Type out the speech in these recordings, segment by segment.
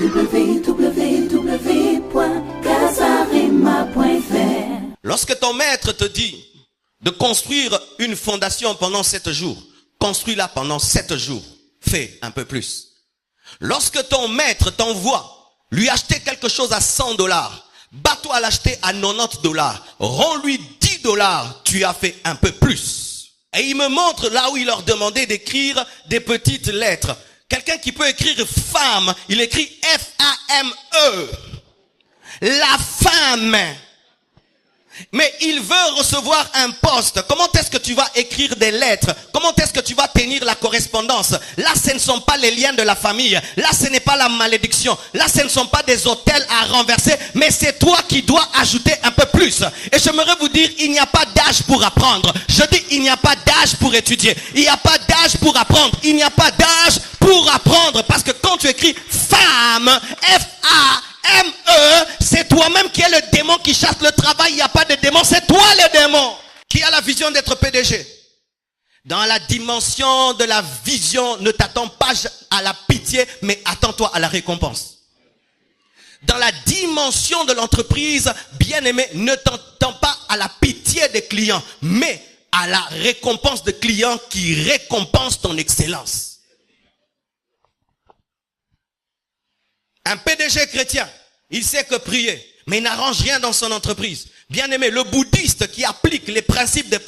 www.casarema.fr. Lorsque ton maître te dit de construire une fondation pendant 7 jours, construis-la pendant 7 jours. Fais un peu plus. Lorsque ton maître t'envoie lui acheter quelque chose à $100, bats-toi à l'acheter à $90. Rends-lui $10, tu as fait un peu plus. Et il me montre là où il leur demandait d'écrire des petites lettres. Quelqu'un qui peut écrire femme, il écrit F-A-M-E. La femme. Mais il veut recevoir un poste. Comment est-ce que tu vas écrire des lettres? Comment est-ce que tu vas tenir la correspondance? Là, ce ne sont pas les liens de la famille. Là, ce n'est pas la malédiction. Là, ce ne sont pas des hôtels à renverser. Mais c'est toi qui dois ajouter un peu plus. Et j'aimerais vous dire, il n'y a pas d'âge pour apprendre. Je dis, il n'y a pas d'âge pour étudier. Il n'y a pas d'âge pour apprendre. Il n'y a pas d'âge pour apprendre. Parce que quand tu écris femme, F-A-M-E, c'est toi-même qui es le démon qui chasse le travail. Il n'y a pas de démon, c'est toi le démon qui a la vision d'être PDG. Dans la dimension de la vision, ne t'attends pas à la pitié, mais attends-toi à la récompense. Dans la dimension de l'entreprise, bien-aimé, ne t'attends pas à la pitié des clients, mais à la récompense de clients qui récompensent ton excellence. Un PDG chrétien, il sait que prier, mais il n'arrange rien dans son entreprise. Bien aimé, le bouddhiste qui applique les principes d'un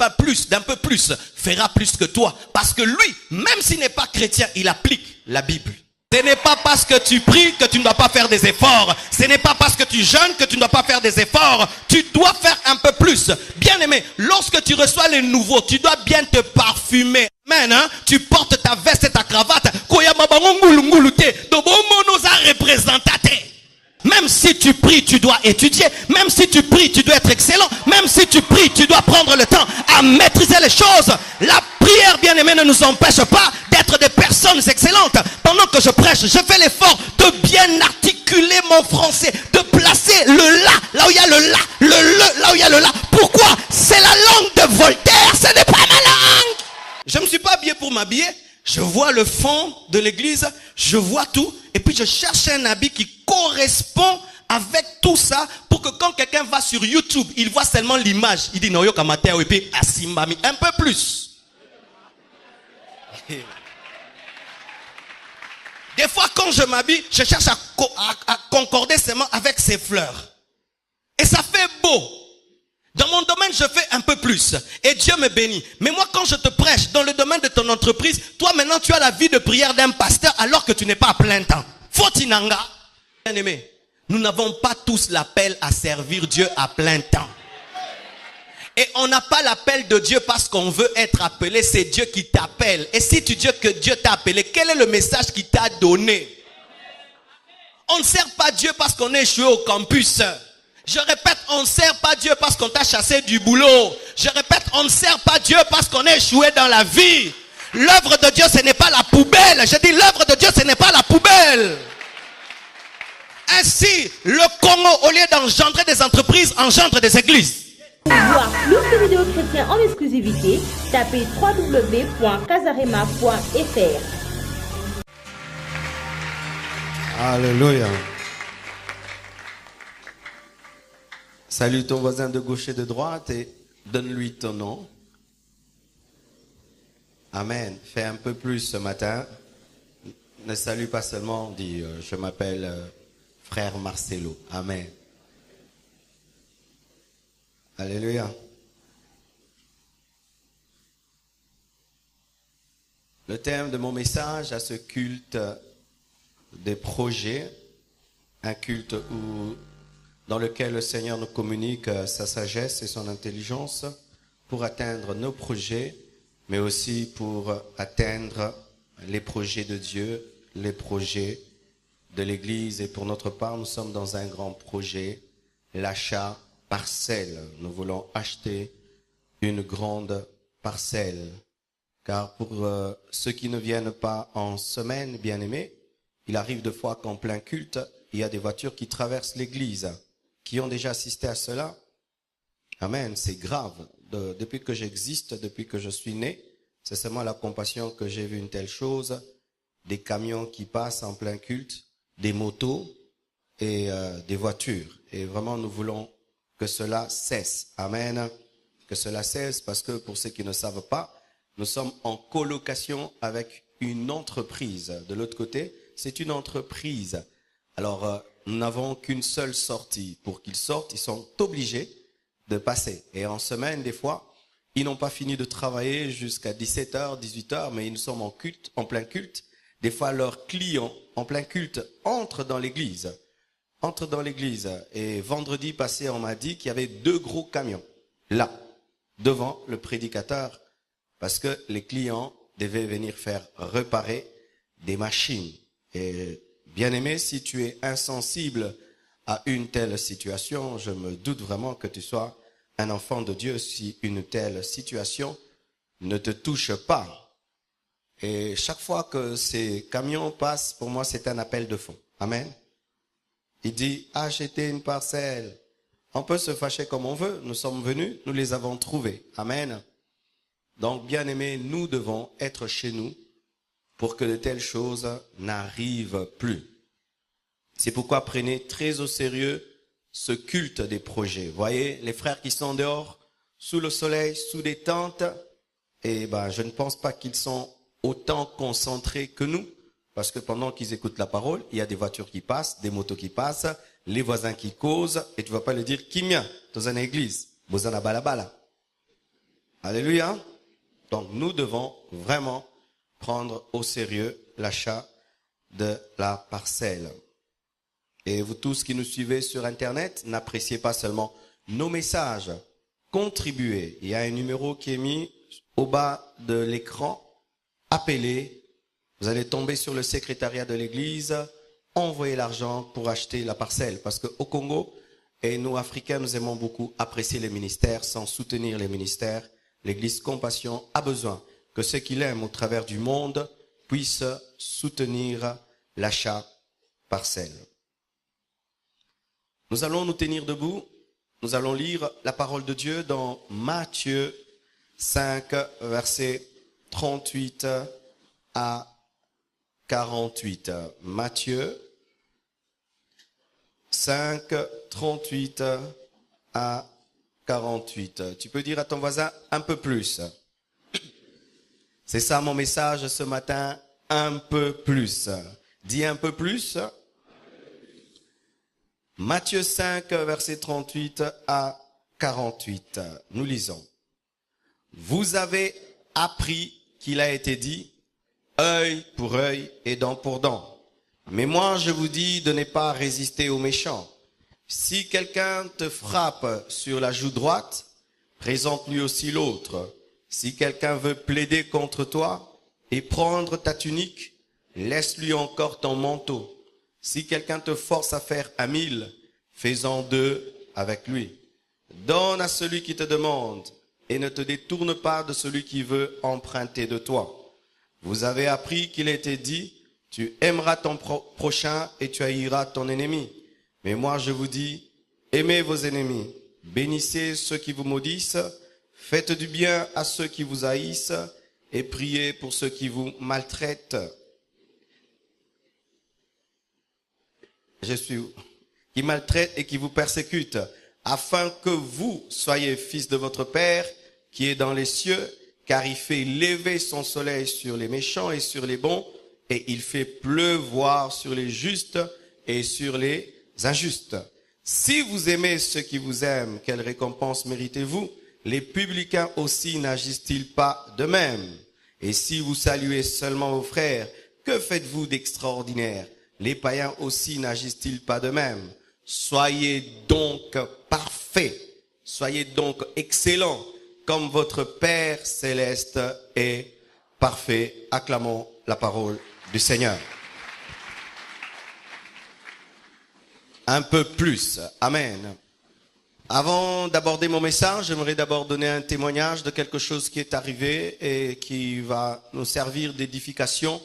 peu plus, fera plus que toi. Parce que lui, même s'il n'est pas chrétien, il applique la Bible. Ce n'est pas parce que tu pries que tu ne dois pas faire des efforts. Ce n'est pas parce que tu jeûnes que tu ne dois pas faire des efforts. Tu dois faire un peu plus. Bien aimé, lorsque tu reçois les nouveaux, tu dois bien te parfumer. Amen, hein? Tu portes ta veste et ta cravate. Même si tu pries, tu dois étudier. Même si tu pries, tu dois être excellent. Même si tu pries, tu dois prendre le temps à maîtriser les choses. La prière, bien aimée, ne nous empêche pas d'être des personnes excellentes. Pendant que je prêche, je fais l'effort de bien articuler mon français, de placer le là où il y a le là, le là où il y a le là. Pourquoi? C'est la langue de Voltaire, ce n'est pas ma langue. Je ne me suis pas habillé pour m'habiller. Je vois le fond de l'église, je vois tout, et puis je cherche un habit qui correspond avec tout ça, pour que quand quelqu'un va sur YouTube, il voit seulement l'image. Il dit, Noyo Kamatea, et puis Asimbami, un peu plus. Des fois, quand je m'habille, je cherche à concorder seulement avec ces fleurs. Et ça fait beau. Dans mon domaine, je fais un peu plus. Et Dieu me bénit. Mais moi, quand je te prêche dans le domaine de ton entreprise, toi maintenant, tu as la vie de prière d'un pasteur alors que tu n'es pas à plein temps. Fotinanga. Bien aimé, nous n'avons pas tous l'appel à servir Dieu à plein temps. Et on n'a pas l'appel de Dieu parce qu'on veut être appelé. C'est Dieu qui t'appelle. Et si tu dis que Dieu t'a appelé, quel est le message qu'il t'a donné? On ne sert pas Dieu parce qu'on est échoué au campus. Je répète, on ne sert pas Dieu parce qu'on t'a chassé du boulot. Je répète, on ne sert pas Dieu parce qu'on est échoué dans la vie. L'œuvre de Dieu, ce n'est pas la poubelle. Je dis, l'œuvre de Dieu, ce n'est pas la poubelle. Ainsi, le Congo, au lieu d'engendrer des entreprises, engendre des églises. Pour voir plus de vidéos chrétiennes en exclusivité, tapez www.casarema.fr. Alléluia. Salue ton voisin de gauche et de droite et donne-lui ton nom. Amen. Fais un peu plus ce matin. Ne salue pas seulement, dis je m'appelle frère Marcelo. Amen. Alléluia. Le thème de mon message à ce culte des projets, un culte dans lequel le Seigneur nous communique sa sagesse et son intelligence pour atteindre nos projets, mais aussi pour atteindre les projets de Dieu, les projets de l'Église. Et pour notre part, nous sommes dans un grand projet, l'achat parcelle. Nous voulons acheter une grande parcelle. Car pour ceux qui ne viennent pas en semaine, bien-aimés, il arrive de fois qu'en plein culte, il y a des voitures qui traversent l'église. Qui ont déjà assisté à cela? Amen, c'est grave. Depuis que j'existe, depuis que je suis né, c'est seulement la compassion que j'ai vu une telle chose. Des camions qui passent en plein culte, des motos et des voitures. Et vraiment, nous voulons que cela cesse. Amen. Que cela cesse parce que pour ceux qui ne savent pas, nous sommes en colocation avec une entreprise. De l'autre côté, c'est une entreprise. Alors, nous n'avons qu'une seule sortie. Pour qu'ils sortent, ils sont obligés de passer. Et en semaine, des fois, ils n'ont pas fini de travailler jusqu'à 17h, 18h, mais ils sommes en culte, en plein culte. Des fois, leurs clients, en plein culte, entrent dans l'église. Et vendredi passé, on m'a dit qu'il y avait 2 gros camions, là, devant le prédicateur, parce que les clients devaient venir faire réparer des machines. Et bien aimé, si tu es insensible à une telle situation, je me doute vraiment que tu sois un enfant de Dieu si une telle situation ne te touche pas. Et chaque fois que ces camions passent, pour moi, c'est un appel de fond. Amen. Il dit, achetez une parcelle. On peut se fâcher comme on veut. Nous sommes venus, nous les avons trouvés. Amen. Donc, bien aimés, nous devons être chez nous pour que de telles choses n'arrivent plus. C'est pourquoi prenez très au sérieux ce culte des projets. Voyez, les frères qui sont dehors, sous le soleil, sous des tentes, je ne pense pas qu'ils sont autant concentrés que nous, parce que pendant qu'ils écoutent la parole, il y a des voitures qui passent, des motos qui passent, les voisins qui causent, et tu vas pas leur dire, Kimia, dans une église, bozana balabala. Alléluia. Donc, nous devons vraiment prendre au sérieux l'achat de la parcelle. Et vous tous qui nous suivez sur Internet, n'appréciez pas seulement nos messages, contribuez. Il y a un numéro qui est mis au bas de l'écran. Appelez, vous allez tomber sur le secrétariat de l'église, envoyez l'argent pour acheter la parcelle. Parce qu'au Congo, et nous Africains, nous aimons beaucoup apprécier les ministères. Sans soutenir les ministères, l'église Compassion a besoin que ceux qui l'aiment au travers du monde puissent soutenir l'achat parcelle. Nous allons nous tenir debout. Nous allons lire la parole de Dieu dans Matthieu 5, versets 38 à 48. Matthieu 5, 38 à 48. Tu peux dire à ton voisin un peu plus. C'est ça mon message ce matin, un peu plus. Dis un peu plus. Matthieu 5, versets 38 à 48. Nous lisons. Vous avez appris qu'il a été dit, œil pour œil et dent pour dent. Mais moi, je vous dis de ne pas résister aux méchants. Si quelqu'un te frappe sur la joue droite, présente-lui aussi l'autre. Si quelqu'un veut plaider contre toi et prendre ta tunique, laisse-lui encore ton manteau. Si quelqu'un te force à faire 1000, fais-en 2 avec lui. Donne à celui qui te demande et ne te détourne pas de celui qui veut emprunter de toi. Vous avez appris qu'il a été dit, tu aimeras ton prochain et tu haïras ton ennemi. Mais moi je vous dis, aimez vos ennemis, bénissez ceux qui vous maudissent, faites du bien à ceux qui vous haïssent et priez pour ceux qui vous maltraitent. Qui maltraitent et qui vous persécutent, afin que vous soyez fils de votre Père qui est dans les cieux, car il fait lever son soleil sur les méchants et sur les bons, et il fait pleuvoir sur les justes et sur les injustes. Si vous aimez ceux qui vous aiment, quelle récompense méritez-vous? Les publicains aussi n'agissent-ils pas de même? Et si vous saluez seulement vos frères, que faites-vous d'extraordinaire? Les païens aussi n'agissent-ils pas de même? Soyez donc parfaits, soyez donc excellents, comme votre Père céleste est parfait. Acclamons la parole du Seigneur. Un peu plus. Amen. Avant d'aborder mon message, j'aimerais d'abord donner un témoignage de quelque chose qui est arrivé et qui va nous servir d'édification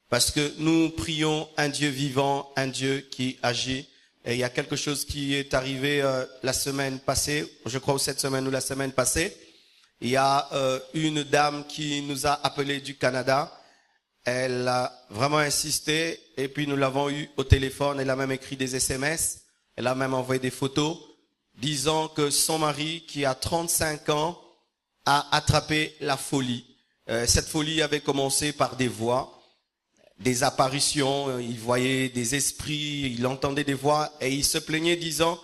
parce que nous prions un Dieu vivant, un Dieu qui agit. Et il y a quelque chose qui est arrivé la semaine passée, je crois cette semaine ou la semaine passée. Il y a une dame qui nous a appelé du Canada Elle a vraiment insisté et puis nous l'avons eu au téléphone. Elle a même écrit des SMS. Elle a même envoyé des photos disant que son mari, qui a 35 ans, a attrapé la folie. Cette folie avait commencé par des voix, des apparitions. Il voyait des esprits, il entendait des voix et il se plaignait disant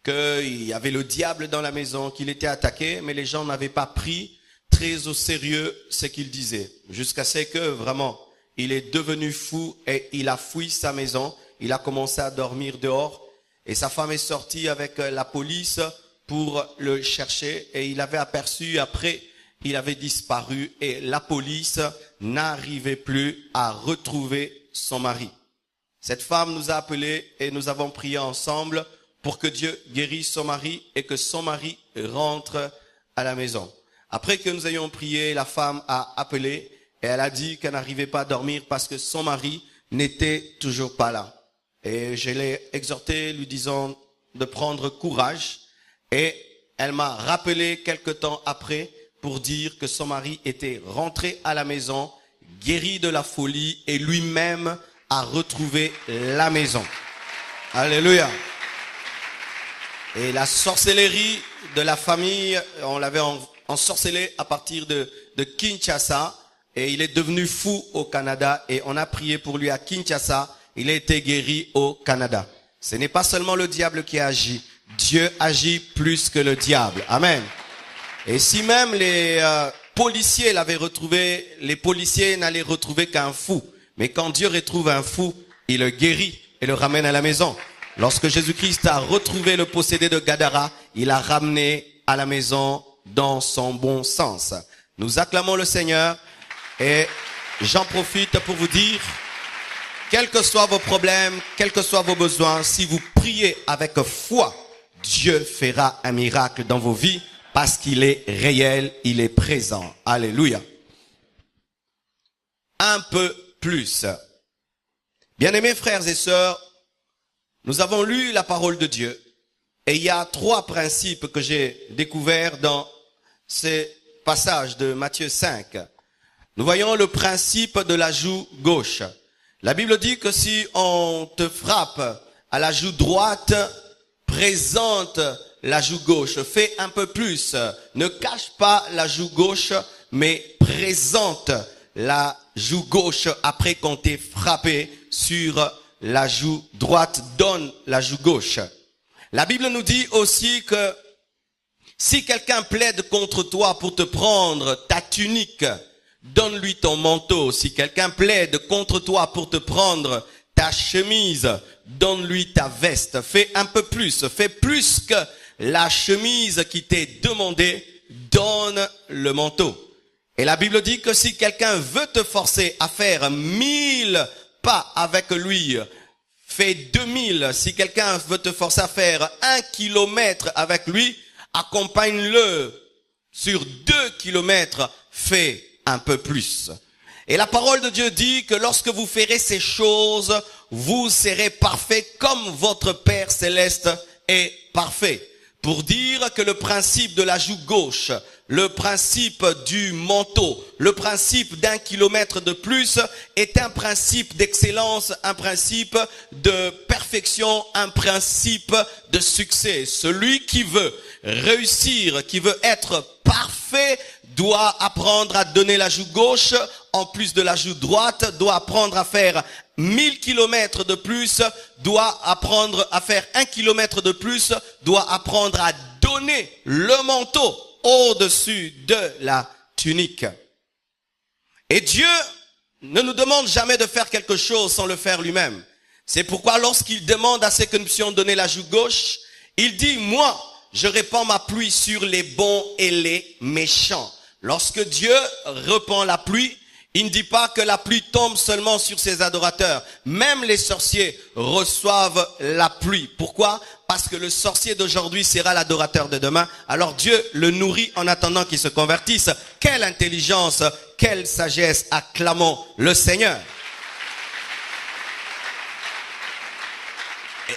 qu'il y avait le diable dans la maison, qu'il était attaqué, mais les gens n'avaient pas pris très au sérieux ce qu'il disait. Jusqu'à ce que vraiment, il est devenu fou et il a fui sa maison. Il a commencé à dormir dehors et sa femme est sortie avec la police pour le chercher et il avait aperçu après, il avait disparu et la police n'arrivait plus à retrouver son mari. Cette femme nous a appelés et nous avons prié ensemble pour que Dieu guérisse son mari et que son mari rentre à la maison. Après que nous ayons prié, la femme a appelé et elle a dit qu'elle n'arrivait pas à dormir parce que son mari n'était toujours pas là. Et je l'ai exhorté lui disant de prendre courage et elle m'a rappelé quelque temps après pour dire que son mari était rentré à la maison, guéri de la folie et lui-même a retrouvé la maison. Alléluia. Et la sorcellerie de la famille, on l'avait ensorcelé à partir de Kinshasa et il est devenu fou au Canada et on a prié pour lui à Kinshasa. Il a été guéri au Canada. Ce n'est pas seulement le diable qui agit. Dieu agit plus que le diable. Amen. Et si même les policiers l'avaient retrouvé, les policiers n'allaient retrouver qu'un fou. Mais quand Dieu retrouve un fou, il le guérit et le ramène à la maison. Lorsque Jésus-Christ a retrouvé le possédé de Gadara, il l'a ramené à la maison dans son bon sens. Nous acclamons le Seigneur et j'en profite pour vous dire, quels que soient vos problèmes, quels que soient vos besoins, si vous priez avec foi, Dieu fera un miracle dans vos vies parce qu'il est réel, il est présent. Alléluia. Un peu plus. Bien-aimés frères et sœurs, nous avons lu la parole de Dieu et il y a 3 principes que j'ai découverts dans ces passages de Matthieu 5. Nous voyons le principe de la joue gauche. La Bible dit que si on te frappe à la joue droite, présente la joue gauche. Fais un peu plus. Ne cache pas la joue gauche, mais présente la joue gauche après qu'on t'ait frappé sur la joue droite. Donne la joue gauche. La Bible nous dit aussi que si quelqu'un plaide contre toi pour te prendre ta tunique, donne-lui ton manteau. Si quelqu'un plaide contre toi pour te prendre ta chemise, donne-lui ta veste. Fais un peu plus. Fais plus que la chemise qui t'est demandée. Donne le manteau. Et la Bible dit que si quelqu'un veut te forcer à faire 1000 pas avec lui, fais 2000. Si quelqu'un veut te forcer à faire 1 kilomètre avec lui, accompagne-le sur 2 kilomètres. Fais un peu plus. Et la parole de Dieu dit que lorsque vous ferez ces choses, vous serez parfaits comme votre Père céleste est parfait. Pour dire que le principe de la joue gauche, le principe du manteau, le principe d'1 kilomètre de plus est un principe d'excellence, un principe de perfection, un principe de succès. Celui qui veut réussir, qui veut être parfait, doit apprendre à donner la joue gauche, en plus de la joue droite, doit apprendre à faire 1000 kilomètres de plus, doit apprendre à faire 1 kilomètre de plus, doit apprendre à donner le manteau au-dessus de la tunique. Et Dieu ne nous demande jamais de faire quelque chose sans le faire lui-même. C'est pourquoi lorsqu'il demande à ce que nous puissions donner la joue gauche, il dit, moi, je répands ma pluie sur les bons et les méchants. Lorsque Dieu répand la pluie, il ne dit pas que la pluie tombe seulement sur ses adorateurs. Même les sorciers reçoivent la pluie. Pourquoi? Parce que le sorcier d'aujourd'hui sera l'adorateur de demain. Alors Dieu le nourrit en attendant qu'il se convertisse. Quelle intelligence, quelle sagesse, acclamons le Seigneur.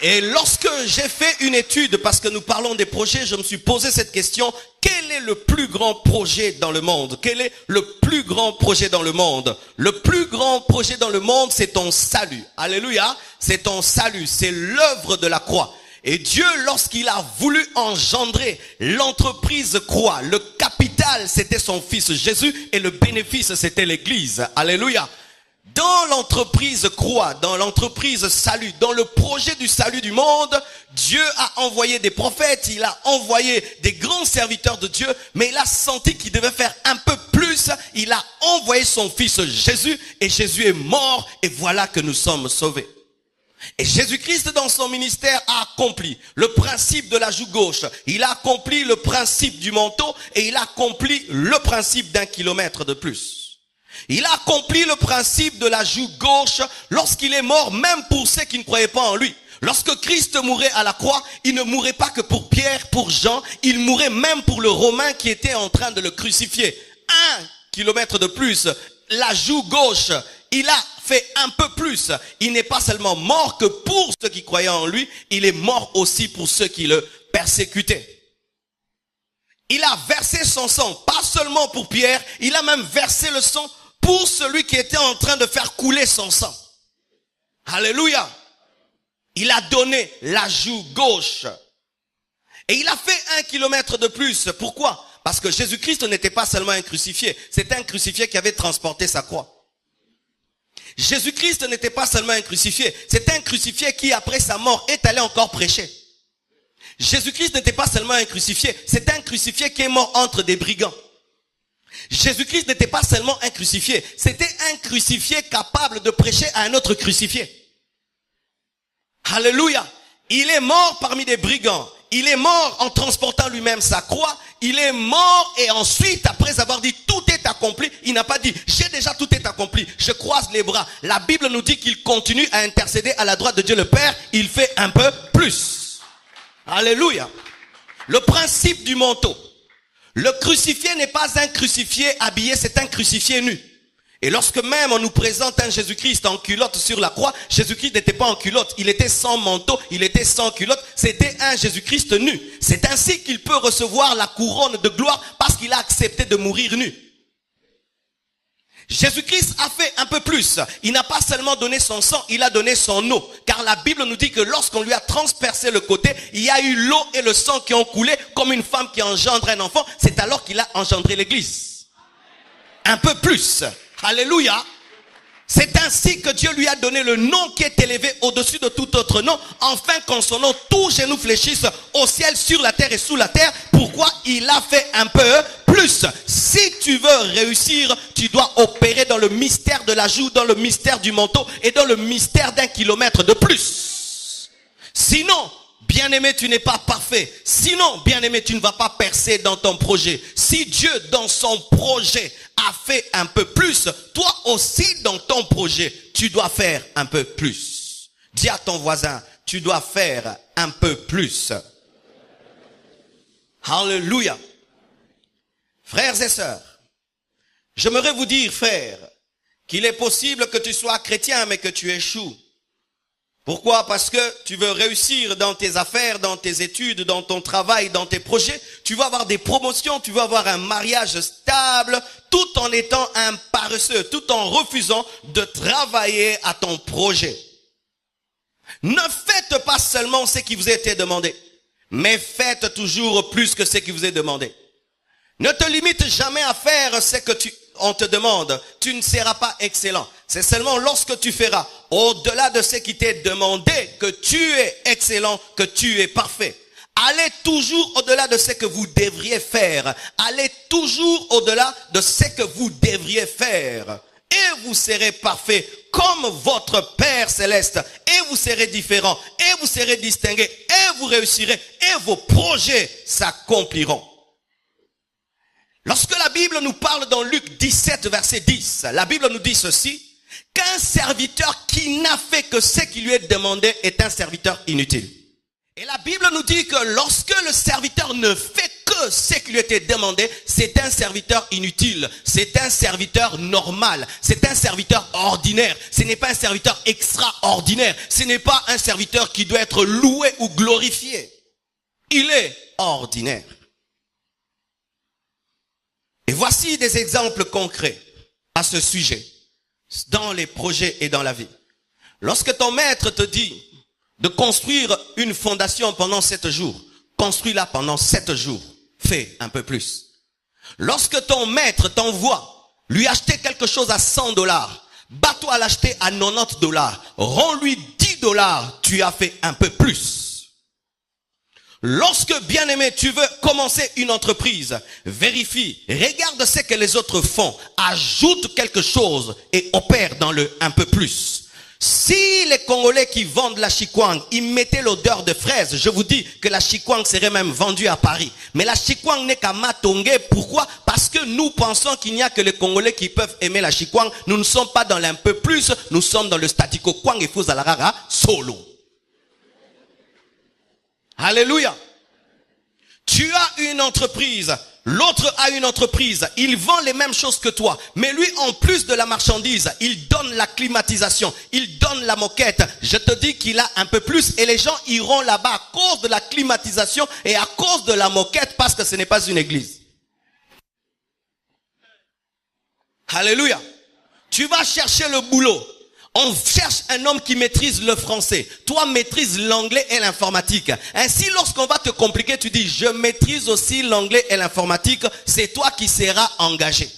Et lorsque j'ai fait une étude, parce que nous parlons des projets, je me suis posé cette question, quel est le plus grand projet dans le monde? Quel est le plus grand projet dans le monde? Le plus grand projet dans le monde, c'est ton salut. Alléluia. C'est ton salut. C'est l'œuvre de la croix. Et Dieu, lorsqu'il a voulu engendrer l'entreprise croix, le capital, c'était son fils Jésus, et le bénéfice, c'était l'église. Alléluia. Dans l'entreprise croix, dans l'entreprise salut, dans le projet du salut du monde, Dieu a envoyé des prophètes, il a envoyé des grands serviteurs de Dieu, mais il a senti qu'il devait faire un peu plus. Il a envoyé son fils Jésus, et Jésus est mort, et voilà que nous sommes sauvés. Et Jésus-Christ, dans son ministère, a accompli le principe de la joue gauche. Il a accompli le principe du manteau, et il a accompli le principe d'1 kilomètre de plus. Il a accompli le principe de la joue gauche lorsqu'il est mort, même pour ceux qui ne croyaient pas en lui. Lorsque Christ mourait à la croix, il ne mourait pas que pour Pierre, pour Jean, il mourait même pour le Romain qui était en train de le crucifier. 1 kilomètre de plus, la joue gauche, il a fait un peu plus. Il n'est pas seulement mort que pour ceux qui croyaient en lui, il est mort aussi pour ceux qui le persécutaient. Il a versé son sang, pas seulement pour Pierre, il a même versé le sang pour celui qui était en train de faire couler son sang. Alléluia. Il a donné la joue gauche. Et il a fait 1 kilomètre de plus. Pourquoi? Parce que Jésus-Christ n'était pas seulement un crucifié. C'était un crucifié qui avait transporté sa croix. Jésus-Christ n'était pas seulement un crucifié. C'était un crucifié qui, après sa mort, est allé encore prêcher. Jésus-Christ n'était pas seulement un crucifié. C'était un crucifié qui est mort entre des brigands. Jésus-Christ n'était pas seulement un crucifié. C'était un crucifié capable de prêcher à un autre crucifié. Alléluia. Il est mort parmi des brigands. Il est mort en transportant lui-même sa croix. Il est mort et ensuite, après avoir dit tout est accompli, il n'a pas dit j'ai déjà tout est accompli, je croise les bras. La Bible nous dit qu'il continue à intercéder à la droite de Dieu le Père. Il fait un peu plus. Alléluia. Le principe du manteau. Le crucifié n'est pas un crucifié habillé, c'est un crucifié nu. Et lorsque même on nous présente un Jésus-Christ en culotte sur la croix, Jésus-Christ n'était pas en culotte, il était sans manteau, il était sans culotte, c'était un Jésus-Christ nu. C'est ainsi qu'il peut recevoir la couronne de gloire parce qu'il a accepté de mourir nu. Jésus-Christ a fait un peu plus. Il n'a pas seulement donné son sang, il a donné son eau. Car la Bible nous dit que lorsqu'on lui a transpercé le côté, il y a eu l'eau et le sang qui ont coulé comme une femme qui engendre un enfant. C'est alors qu'il a engendré l'église. Un peu plus. Alléluia. C'est ainsi que Dieu lui a donné le nom qui est élevé au-dessus de tout autre nom, afin qu'en son nom, tout genou fléchisse au ciel, sur la terre et sous la terre. Pourquoi? Il a fait un peu plus. Si tu veux réussir, tu dois opérer dans le mystère de la joue, dans le mystère du manteau et dans le mystère d'1 kilomètre de plus. Sinon, bien-aimé, tu n'es pas parfait. Sinon, bien-aimé, tu ne vas pas percer dans ton projet. Si Dieu, dans son projet, a fait un peu plus, toi aussi, dans ton projet, tu dois faire un peu plus. Dis à ton voisin, tu dois faire un peu plus. Alléluia. Frères et sœurs, j'aimerais vous dire, frères, qu'il est possible que tu sois chrétien, mais que tu échoues. Pourquoi? Parce que tu veux réussir dans tes affaires, dans tes études, dans ton travail, dans tes projets. Tu vas avoir des promotions, tu vas avoir un mariage stable, tout en étant un paresseux, tout en refusant de travailler à ton projet. Ne faites pas seulement ce qui vous a été demandé, mais faites toujours plus que ce qui vous est demandé. Ne te limite jamais à faire ce que on te demande. Tu ne seras pas excellent. C'est seulement lorsque tu feras au-delà de ce qui t'est demandé que tu es excellent, que tu es parfait. Allez toujours au-delà de ce que vous devriez faire. Allez toujours au-delà de ce que vous devriez faire. Et vous serez parfait comme votre Père céleste. Et vous serez différent. Et vous serez distingué. Et vous réussirez. Et vos projets s'accompliront. Lorsque la Bible nous parle dans Luc 17, verset 10, la Bible nous dit ceci, qu'un serviteur qui n'a fait que ce qui lui est demandé est un serviteur inutile. Et la Bible nous dit que lorsque le serviteur ne fait que ce qui lui était demandé, c'est un serviteur inutile, c'est un serviteur normal, c'est un serviteur ordinaire, ce n'est pas un serviteur extraordinaire, ce n'est pas un serviteur qui doit être loué ou glorifié. Il est ordinaire. Et voici des exemples concrets à ce sujet, dans les projets et dans la vie. Lorsque ton maître te dit de construire une fondation pendant 7 jours, construis-la pendant 7 jours. Fais un peu plus. Lorsque ton maître t'envoie lui acheter quelque chose à $100, bats-toi à l'acheter à $90. Rends-lui $10, tu as fait un peu plus. Lorsque, bien-aimé, tu veux commencer une entreprise, vérifie, regarde ce que les autres font, ajoute quelque chose et opère dans le un peu plus. Si les Congolais qui vendent la chikwang, ils mettaient l'odeur de fraise, je vous dis que la chikwang serait même vendue à Paris. Mais la chikwang n'est qu'à Matongé. Pourquoi? Parce que nous pensons qu'il n'y a que les Congolais qui peuvent aimer la chikwang. Nous ne sommes pas dans l'un peu plus, nous sommes dans le statico kwang et Fouzalarara solo. Alléluia. Tu as une entreprise, l'autre a une entreprise, il vend les mêmes choses que toi, mais lui, en plus de la marchandise, il donne la climatisation, il donne la moquette. Je te dis qu'il a un peu plus et les gens iront là-bas à cause de la climatisation et à cause de la moquette parce que ce n'est pas une église. Alléluia. Tu vas chercher le boulot. On cherche un homme qui maîtrise le français. Toi, maîtrise l'anglais et l'informatique. Ainsi, lorsqu'on va te compliquer, tu dis, je maîtrise aussi l'anglais et l'informatique. C'est toi qui seras engagé.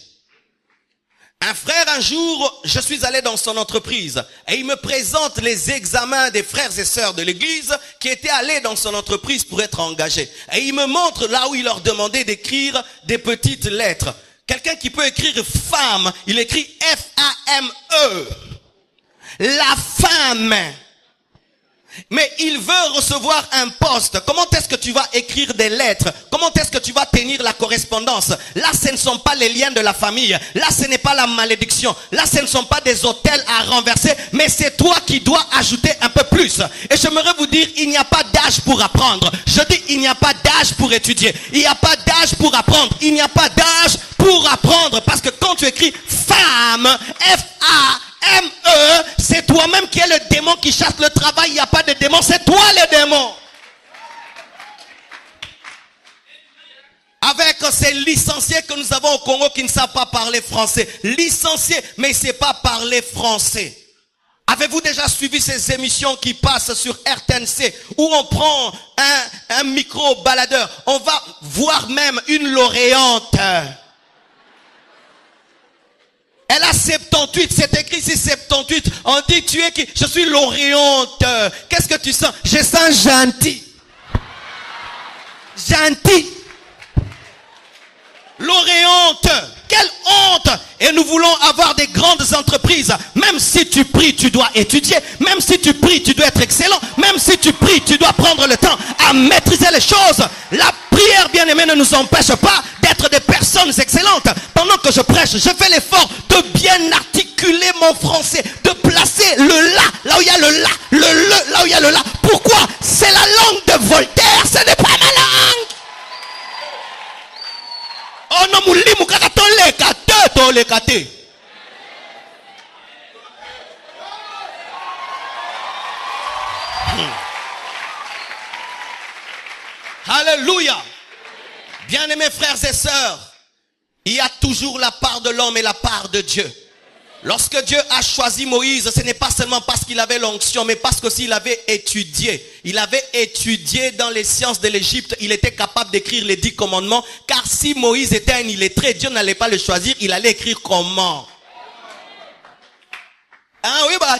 Un frère, un jour, je suis allé dans son entreprise et il me présente les examens des frères et sœurs de l'église qui étaient allés dans son entreprise pour être engagés. Et il me montre là où il leur demandait d'écrire des petites lettres. Quelqu'un qui peut écrire femme, il écrit F-A-M-E. La femme. Mais il veut recevoir un poste. Comment est-ce que tu vas écrire des lettres? Comment est-ce que tu vas tenir la correspondance? Là, ce ne sont pas les liens de la famille. Là, ce n'est pas la malédiction. Là, ce ne sont pas des hôtels à renverser. Mais c'est toi qui dois ajouter un peu plus. Et j'aimerais vous dire, il n'y a pas d'âge pour apprendre. Je dis, il n'y a pas d'âge pour étudier. Il n'y a pas d'âge pour apprendre. Il n'y a pas d'âge pour apprendre. Parce que quand tu écris femme, F-A-M-E, c'est toi-même qui es le démon qui chasse le travail. Il n'y a pas de démon, c'est toi le démon. Avec ces licenciés que nous avons au Congo qui ne savent pas parler français. Licenciés, mais ils ne savent pas parler français. Avez-vous déjà suivi ces émissions qui passent sur RTNC où on prend un micro-baladeur? On va voir même une lauréante. Elle a 78, c'est écrit ici 78. On dit, tu es qui? Je suis lauréante. Qu'est-ce que tu sens? Je sens gentil. Gentil. Lauréante. Quelle honte! Et nous voulons avoir des grandes entreprises. Même si tu pries, tu dois étudier. Même si tu pries, tu dois être excellent. Même si tu pries, tu dois prendre le temps à maîtriser les choses. La prière, bien-aimée, ne nous empêche pas d'être des personnes excellentes. Pendant que je prêche, je fais l'effort de bien articuler mon français, de placer le la, là où il y a le la, le là où il y a le la. Pourquoi? C'est la langue de Voltaire, ce n'est pas ma langue. Oh non, moulimu kakaton le kate, to le kate. Alléluia. Bien-aimés frères et sœurs, il y a toujours la part de l'homme et la part de Dieu. Lorsque Dieu a choisi Moïse, ce n'est pas seulement parce qu'il avait l'onction, mais parce que s'il avait étudié. Il avait étudié dans les sciences de l'Égypte. Il était capable d'écrire les 10 commandements. Car si Moïse était un illettré, Dieu n'allait pas le choisir. Il allait écrire comment? Ah oui, bah,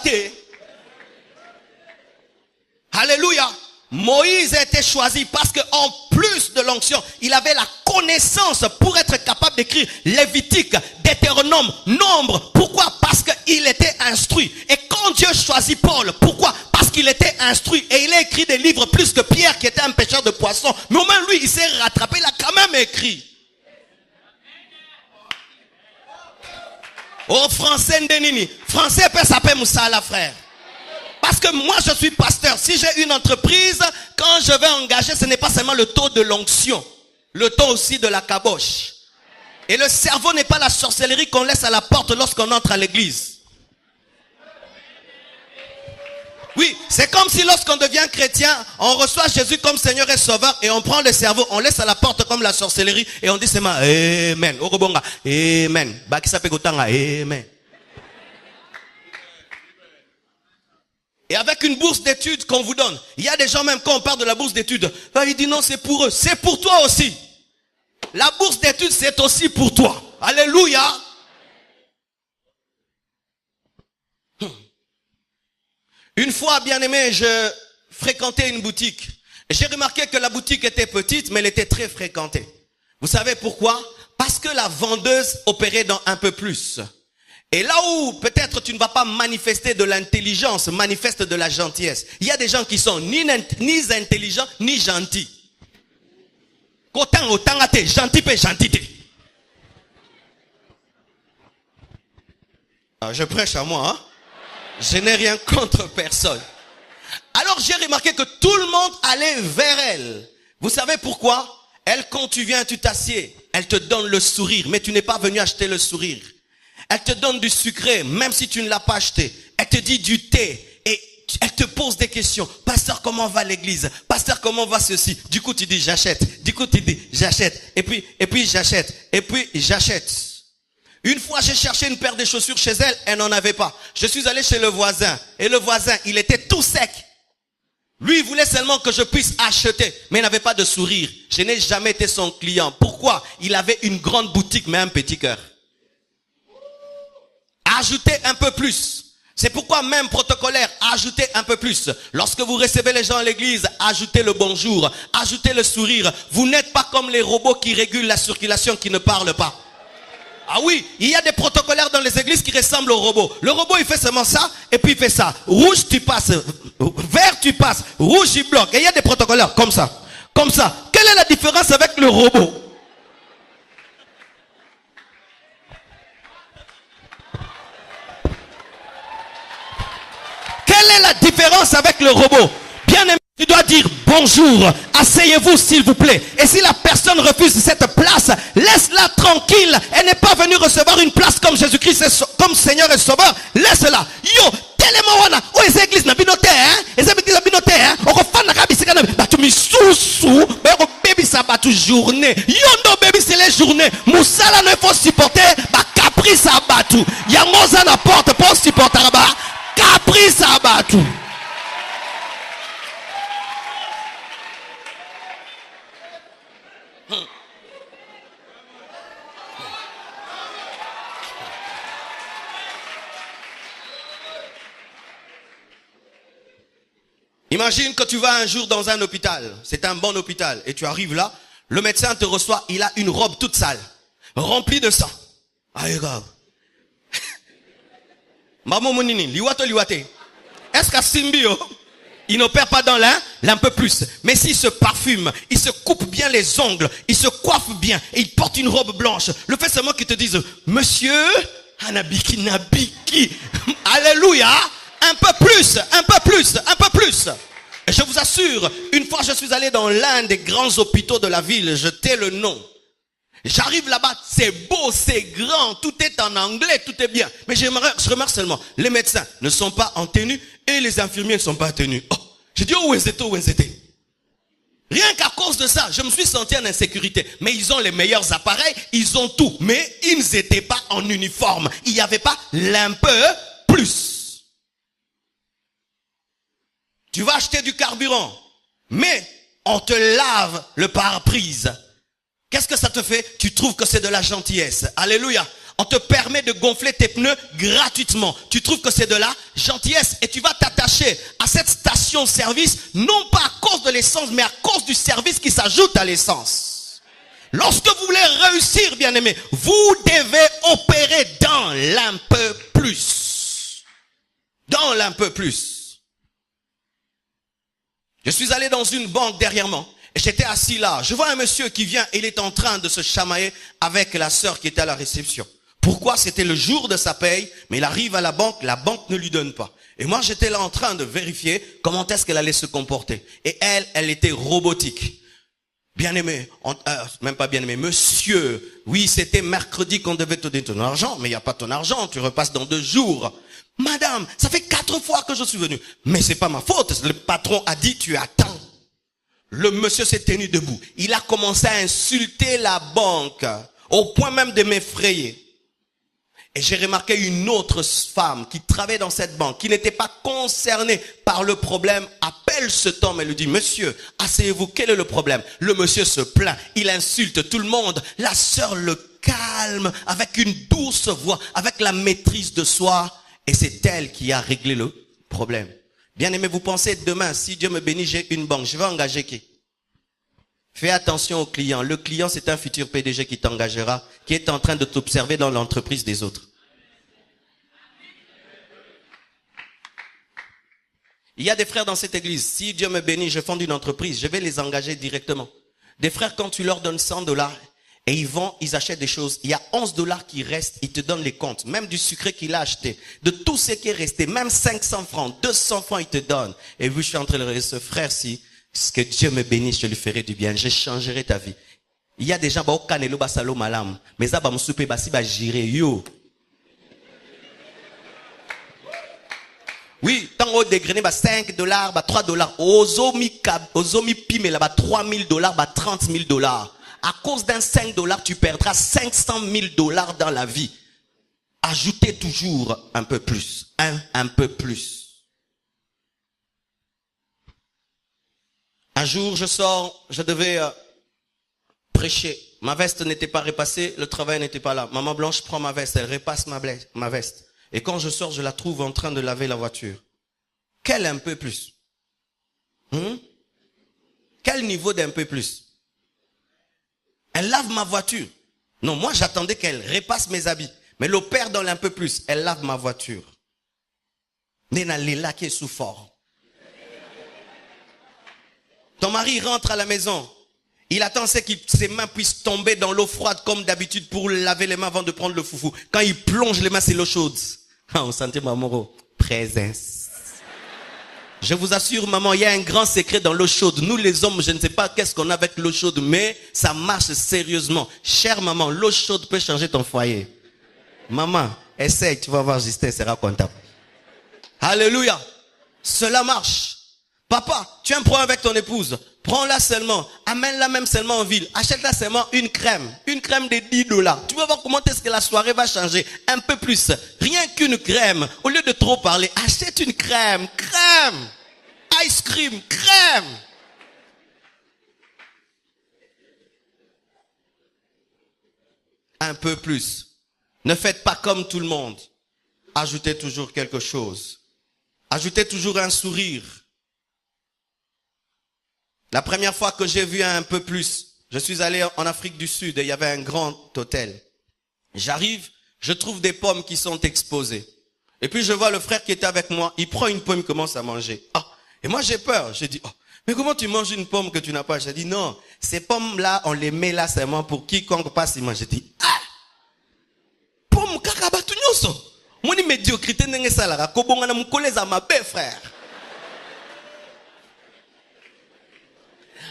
alléluia. Moïse a été choisi parce qu'en plus de l'onction, il avait la connaissance pour être capable d'écrire Lévitique, Deutéronome, Nombre. Pourquoi? Parce qu'il était instruit. Et quand Dieu choisit Paul, pourquoi? Parce qu'il était instruit. Et il a écrit des livres plus que Pierre qui était un pêcheur de poissons. Mais au moins lui, il s'est rattrapé, il a quand même écrit. Oh, français Ndenini. Français peut s'appeler Moussala, frère. Parce que moi je suis pasteur. Si j'ai une entreprise, quand je vais engager, ce n'est pas seulement le taux de l'onction, le taux aussi de la caboche. Et le cerveau n'est pas la sorcellerie qu'on laisse à la porte lorsqu'on entre à l'église. Oui, c'est comme si lorsqu'on devient chrétien, on reçoit Jésus comme Seigneur et Sauveur et on prend le cerveau, on laisse à la porte comme la sorcellerie et on dit seulement Amen. Orobonga, Amen. Bakisa pekotanga, Amen. Et avec une bourse d'études qu'on vous donne, il y a des gens même quand on parle de la bourse d'études, il dit non, c'est pour eux, c'est pour toi aussi. La bourse d'études, c'est aussi pour toi. Alléluia. Une fois, bien aimé, je fréquentais une boutique. J'ai remarqué que la boutique était petite, mais elle était très fréquentée. Vous savez pourquoi? Parce que la vendeuse opérait dans un peu plus. Et là où peut-être tu ne vas pas manifester de l'intelligence, manifeste de la gentillesse. Il y a des gens qui sont ni intelligents, ni gentils. Gentil pe gentité. Je prêche à moi, hein? Je n'ai rien contre personne. Alors j'ai remarqué que tout le monde allait vers elle. Vous savez pourquoi? Elle, quand tu viens, tu t'assieds. Elle te donne le sourire, mais tu n'es pas venu acheter le sourire. Elle te donne du sucré, même si tu ne l'as pas acheté. Elle te dit du thé. Et elle te pose des questions. Pasteur, comment va l'église? Pasteur, comment va ceci? Du coup, tu dis j'achète. Du coup, tu dis j'achète. Et puis j'achète. Et puis j'achète. Une fois, j'ai cherché une paire de chaussures chez elle, elle n'en avait pas. Je suis allé chez le voisin. Et le voisin, il était tout sec. Lui, il voulait seulement que je puisse acheter. Mais il n'avait pas de sourire. Je n'ai jamais été son client. Pourquoi? Il avait une grande boutique, mais un petit cœur. Ajoutez un peu plus. C'est pourquoi même protocolaire, ajoutez un peu plus. Lorsque vous recevez les gens à l'église, ajoutez le bonjour. Ajoutez le sourire. Vous n'êtes pas comme les robots qui régulent la circulation, qui ne parlent pas. Ah oui, il y a des protocolaires dans les églises qui ressemblent au robot. Le robot, il fait seulement ça, et puis il fait ça. Rouge, tu passes. Vert, tu passes. Rouge, il bloque. Et il y a des protocolaires comme ça. Comme ça. Quelle est la différence avec le robot? Quelle est la différence avec le robot? Bien aimé, tu dois dire bonjour, asseyez-vous s'il vous plaît. Et si la personne refuse cette place, laisse-la tranquille. Elle n'est pas venue recevoir une place comme Jésus-Christ, comme Seigneur et Sauveur. Laisse-la. Yo, télémoana. Oh, les églises n'a binoté, hein? Les églises n'a binoté, hein? On refait la rabi, c'est quand même. Bah, tu me sous-sous. Bah, baby, ça bat toute journée. Yondo, baby, c'est les journées. Moussala, ne faut supporter. Bah, caprice, ça bat tout. Yamosa, n'a porte, pas supporter, bah. Caprice, ça bat tout. Imagine que tu vas un jour dans un hôpital, c'est un bon hôpital, et tu arrives là, le médecin te reçoit, il a une robe toute sale, remplie de sang. Ah, grave. Maman monini, liwato liwate. Est-ce qu'à Simbio, il n'opère pas dans l'un peu plus. Mais s'il se parfume, il se coupe bien les ongles, il se coiffe bien, et il porte une robe blanche. Le fait seulement qu'ils te disent, monsieur, Anabiki, Nabiki, alléluia. Un peu plus, un peu plus, un peu plus. Et je vous assure, une fois je suis allé dans l'un des grands hôpitaux de la ville, je tais le nom. J'arrive là-bas, c'est beau, c'est grand, tout est en anglais, tout est bien. Mais je remarque seulement, les médecins ne sont pas en tenue et les infirmiers ne sont pas en tenue. Oh, j'ai dit, où est-ce que rien qu'à cause de ça, je me suis senti en insécurité. Mais ils ont les meilleurs appareils, ils ont tout. Mais ils n'étaient pas en uniforme. Il n'y avait pas l'un peu plus. Tu vas acheter du carburant, mais on te lave le pare-brise. Qu'est-ce que ça te fait? Tu trouves que c'est de la gentillesse. Alléluia. On te permet de gonfler tes pneus gratuitement. Tu trouves que c'est de la gentillesse et tu vas t'attacher à cette station-service, non pas à cause de l'essence, mais à cause du service qui s'ajoute à l'essence. Lorsque vous voulez réussir, bien-aimés, vous devez opérer dans l'un peu plus. Dans l'un peu plus. Je suis allé dans une banque derrière moi. Et j'étais assis là. Je vois un monsieur qui vient et il est en train de se chamailler avec la sœur qui était à la réception. Pourquoi? C'était le jour de sa paye, mais il arrive à la banque ne lui donne pas. Et moi, j'étais là en train de vérifier comment est-ce qu'elle allait se comporter. Et elle était robotique. Bien-aimé, même pas bien-aimé, monsieur, oui, c'était mercredi qu'on devait te donner ton argent, mais il n'y a pas ton argent, tu repasses dans 2 jours. Madame, ça fait 4 fois que je suis venu. Mais c'est pas ma faute. Le patron a dit, tu attends. Le monsieur s'est tenu debout. Il a commencé à insulter la banque, au point même de m'effrayer. Et j'ai remarqué une autre femme qui travaillait dans cette banque, qui n'était pas concernée par le problème, appelle cet homme et lui dit, monsieur, asseyez-vous, quel est le problème? Le monsieur se plaint, il insulte tout le monde. La sœur le calme avec une douce voix, avec la maîtrise de soi. Et c'est elle qui a réglé le problème. Bien aimé, vous pensez demain, si Dieu me bénit, j'ai une banque, je vais engager qui? Fais attention au client. Le client, c'est un futur PDG qui t'engagera, qui est en train de t'observer dans l'entreprise des autres. Il y a des frères dans cette église. Si Dieu me bénit, je fonde une entreprise, je vais les engager directement. Des frères, quand tu leur donnes $100 et ils achètent des choses, il y a $11 qui restent, ils te donnent les comptes, même du sucre qu'il a acheté, de tout ce qui est resté, même 500 francs, 200 francs, ils te donnent. Et vous, je suis en train de dire, ce frère, si que Dieu me bénisse, je lui ferai du bien, je changerai ta vie. Il y a des gens, au canelo, basalo malam, mais ça, me souper, basi, j'irai, yo. Oui, tant au dégrainé, $5, $3. Ozomi pime, là, $3,000, $30,000. À cause d'un $5, tu perdras $500,000 dans la vie. Ajoutez toujours un peu plus. Un peu plus. Un jour, je sors, je devais prêcher. Ma veste n'était pas repassée, le travail n'était pas là. Maman Blanche prend ma veste, elle repasse ma veste. Et quand je sors, je la trouve en train de laver la voiture. Quel un peu plus? Quel niveau d'un peu plus? Elle lave ma voiture. Non, moi j'attendais qu'elle repasse mes habits. Mais le père donne un peu plus. Elle lave ma voiture. Nena Lela qui est sous fort. Ton mari rentre à la maison. Il attend que ses mains puissent tomber dans l'eau froide comme d'habitude pour laver les mains avant de prendre le foufou. Quand il plonge les mains, c'est l'eau chaude. Ah, on sentait maman, présence. Je vous assure, maman, il y a un grand secret dans l'eau chaude. Nous, les hommes, je ne sais pas qu'est-ce qu'on a avec l'eau chaude, mais ça marche sérieusement. Chère maman, l'eau chaude peut changer ton foyer. Maman, essaye, tu vas voir, Justin sera comptable. Alléluia. Cela marche. Papa, tu as un problème avec ton épouse. Prends-la seulement. Amène-la même seulement en ville. Achète-la seulement une crème. Une crème de $10. Tu vas voir comment est-ce que la soirée va changer. Un peu plus. Rien qu'une crème. Au lieu de trop parler, achète une crème. Crème. Ice cream. Crème. Un peu plus. Ne faites pas comme tout le monde. Ajoutez toujours quelque chose. Ajoutez toujours un sourire. La première fois que j'ai vu un peu plus, je suis allé en Afrique du Sud et il y avait un grand hôtel. J'arrive, je trouve des pommes qui sont exposées. Et puis je vois le frère qui était avec moi, il prend une pomme, il commence à manger. Ah, et moi j'ai peur, j'ai dit, oh, mais comment tu manges une pomme que tu n'as pas? J'ai dit, non, ces pommes-là, on les met là seulement pour quiconque passe, il mange. J'ai dit, ah, pomme kakabatu nyoso. Moni médiocrité nenge salara, kobongana mkoleza mabe frère.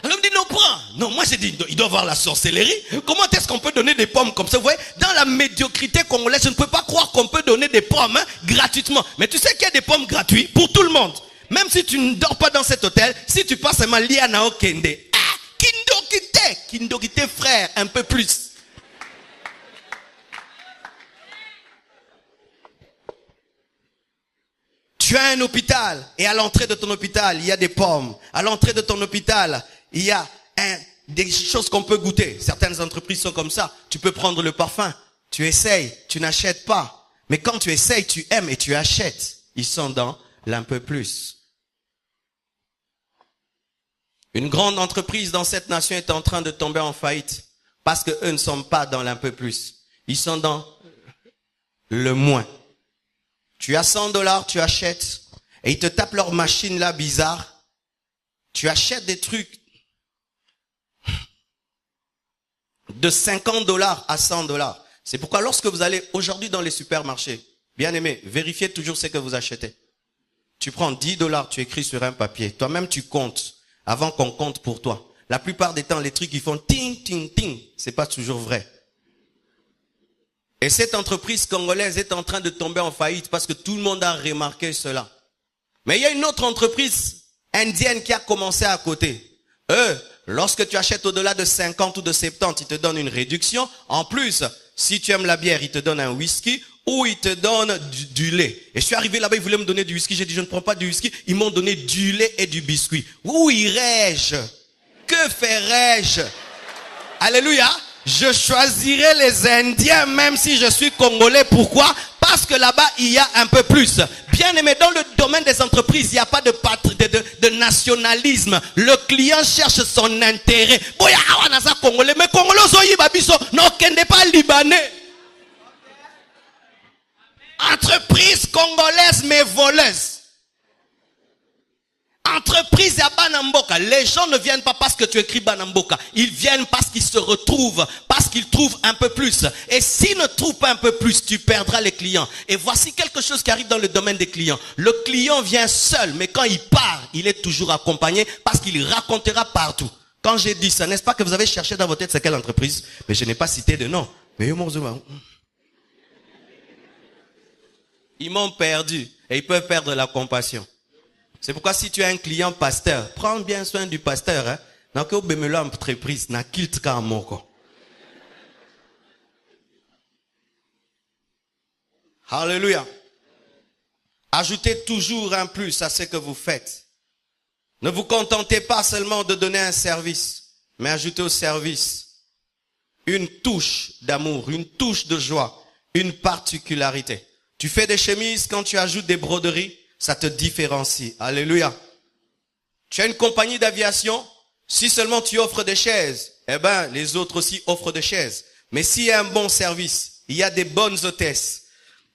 Alors il me dit, non, prends. Non, moi j'ai dit, il doit avoir la sorcellerie. Comment est-ce qu'on peut donner des pommes comme ça? Vous voyez, dans la médiocrité congolaise, je ne peux pas croire qu'on peut donner des pommes gratuitement. Mais tu sais qu'il y a des pommes gratuites pour tout le monde. Même si tu ne dors pas dans cet hôtel, si tu passes seulement Lianao Kende. Ah, Kindokite frère, un peu plus. Tu as un hôpital et à l'entrée de ton hôpital, il y a des pommes. À l'entrée de ton hôpital, il y a des choses qu'on peut goûter. Certaines entreprises sont comme ça. Tu peux prendre le parfum. Tu essayes, tu n'achètes pas. Mais quand tu essayes, tu aimes et tu achètes. Ils sont dans l'un peu plus. Une grande entreprise dans cette nation est en train de tomber en faillite. Parce qu'eux ne sont pas dans l'un peu plus. Ils sont dans le moins. Tu as $100, tu achètes. Et ils te tapent leur machine là bizarre. Tu achètes des trucs de $50 à $100. C'est pourquoi lorsque vous allez aujourd'hui dans les supermarchés, bien aimé, vérifiez toujours ce que vous achetez. Tu prends $10, tu écris sur un papier. Toi-même, tu comptes avant qu'on compte pour toi. La plupart des temps, les trucs, ils font ting, ting, ting. C'est pas toujours vrai. Et cette entreprise congolaise est en train de tomber en faillite parce que tout le monde a remarqué cela. Mais il y a une autre entreprise indienne qui a commencé à côté. Eux, lorsque tu achètes au-delà de 50 ou de 70, ils te donnent une réduction. En plus, si tu aimes la bière, ils te donnent un whisky ou ils te donnent du lait. Et je suis arrivé là-bas, ils voulaient me donner du whisky. J'ai dit, je ne prends pas du whisky. Ils m'ont donné du lait et du biscuit. Où irais-je? Que ferais-je? Alléluia. Je choisirai les Indiens même si je suis Congolais. Pourquoi? Parce que là-bas, il y a un peu plus. Bien aimé, dans le domaine des entreprises, il n'y a pas de nationalisme. Le client cherche son intérêt. Mais Congolais, non, qui n'est pas libanais. Entreprise congolaise mais voleuse. Entreprise à Banamboka. Les gens ne viennent pas parce que tu écris Banamboka. Ils viennent parce qu'ils se retrouvent, parce qu'ils trouvent un peu plus. Et s'ils ne trouvent pas un peu plus, tu perdras les clients. Et voici quelque chose qui arrive dans le domaine des clients. Le client vient seul, mais quand il part, il est toujours accompagné parce qu'il racontera partout. Quand j'ai dit ça, n'est-ce pas que vous avez cherché dans votre tête c'est quelle entreprise? Mais je n'ai pas cité de nom. Mais ils m'ont perdu et ils peuvent perdre la compassion. C'est pourquoi si tu as un client pasteur, prends bien soin du pasteur. Hein? Alléluia. Ajoutez toujours un plus à ce que vous faites. Ne vous contentez pas seulement de donner un service, mais ajoutez au service une touche d'amour, une touche de joie, une particularité. Tu fais des chemises, quand tu ajoutes des broderies, ça te différencie. Alléluia. Tu as une compagnie d'aviation, si seulement tu offres des chaises, eh ben, les autres aussi offrent des chaises. Mais s'il y a un bon service, il y a des bonnes hôtesses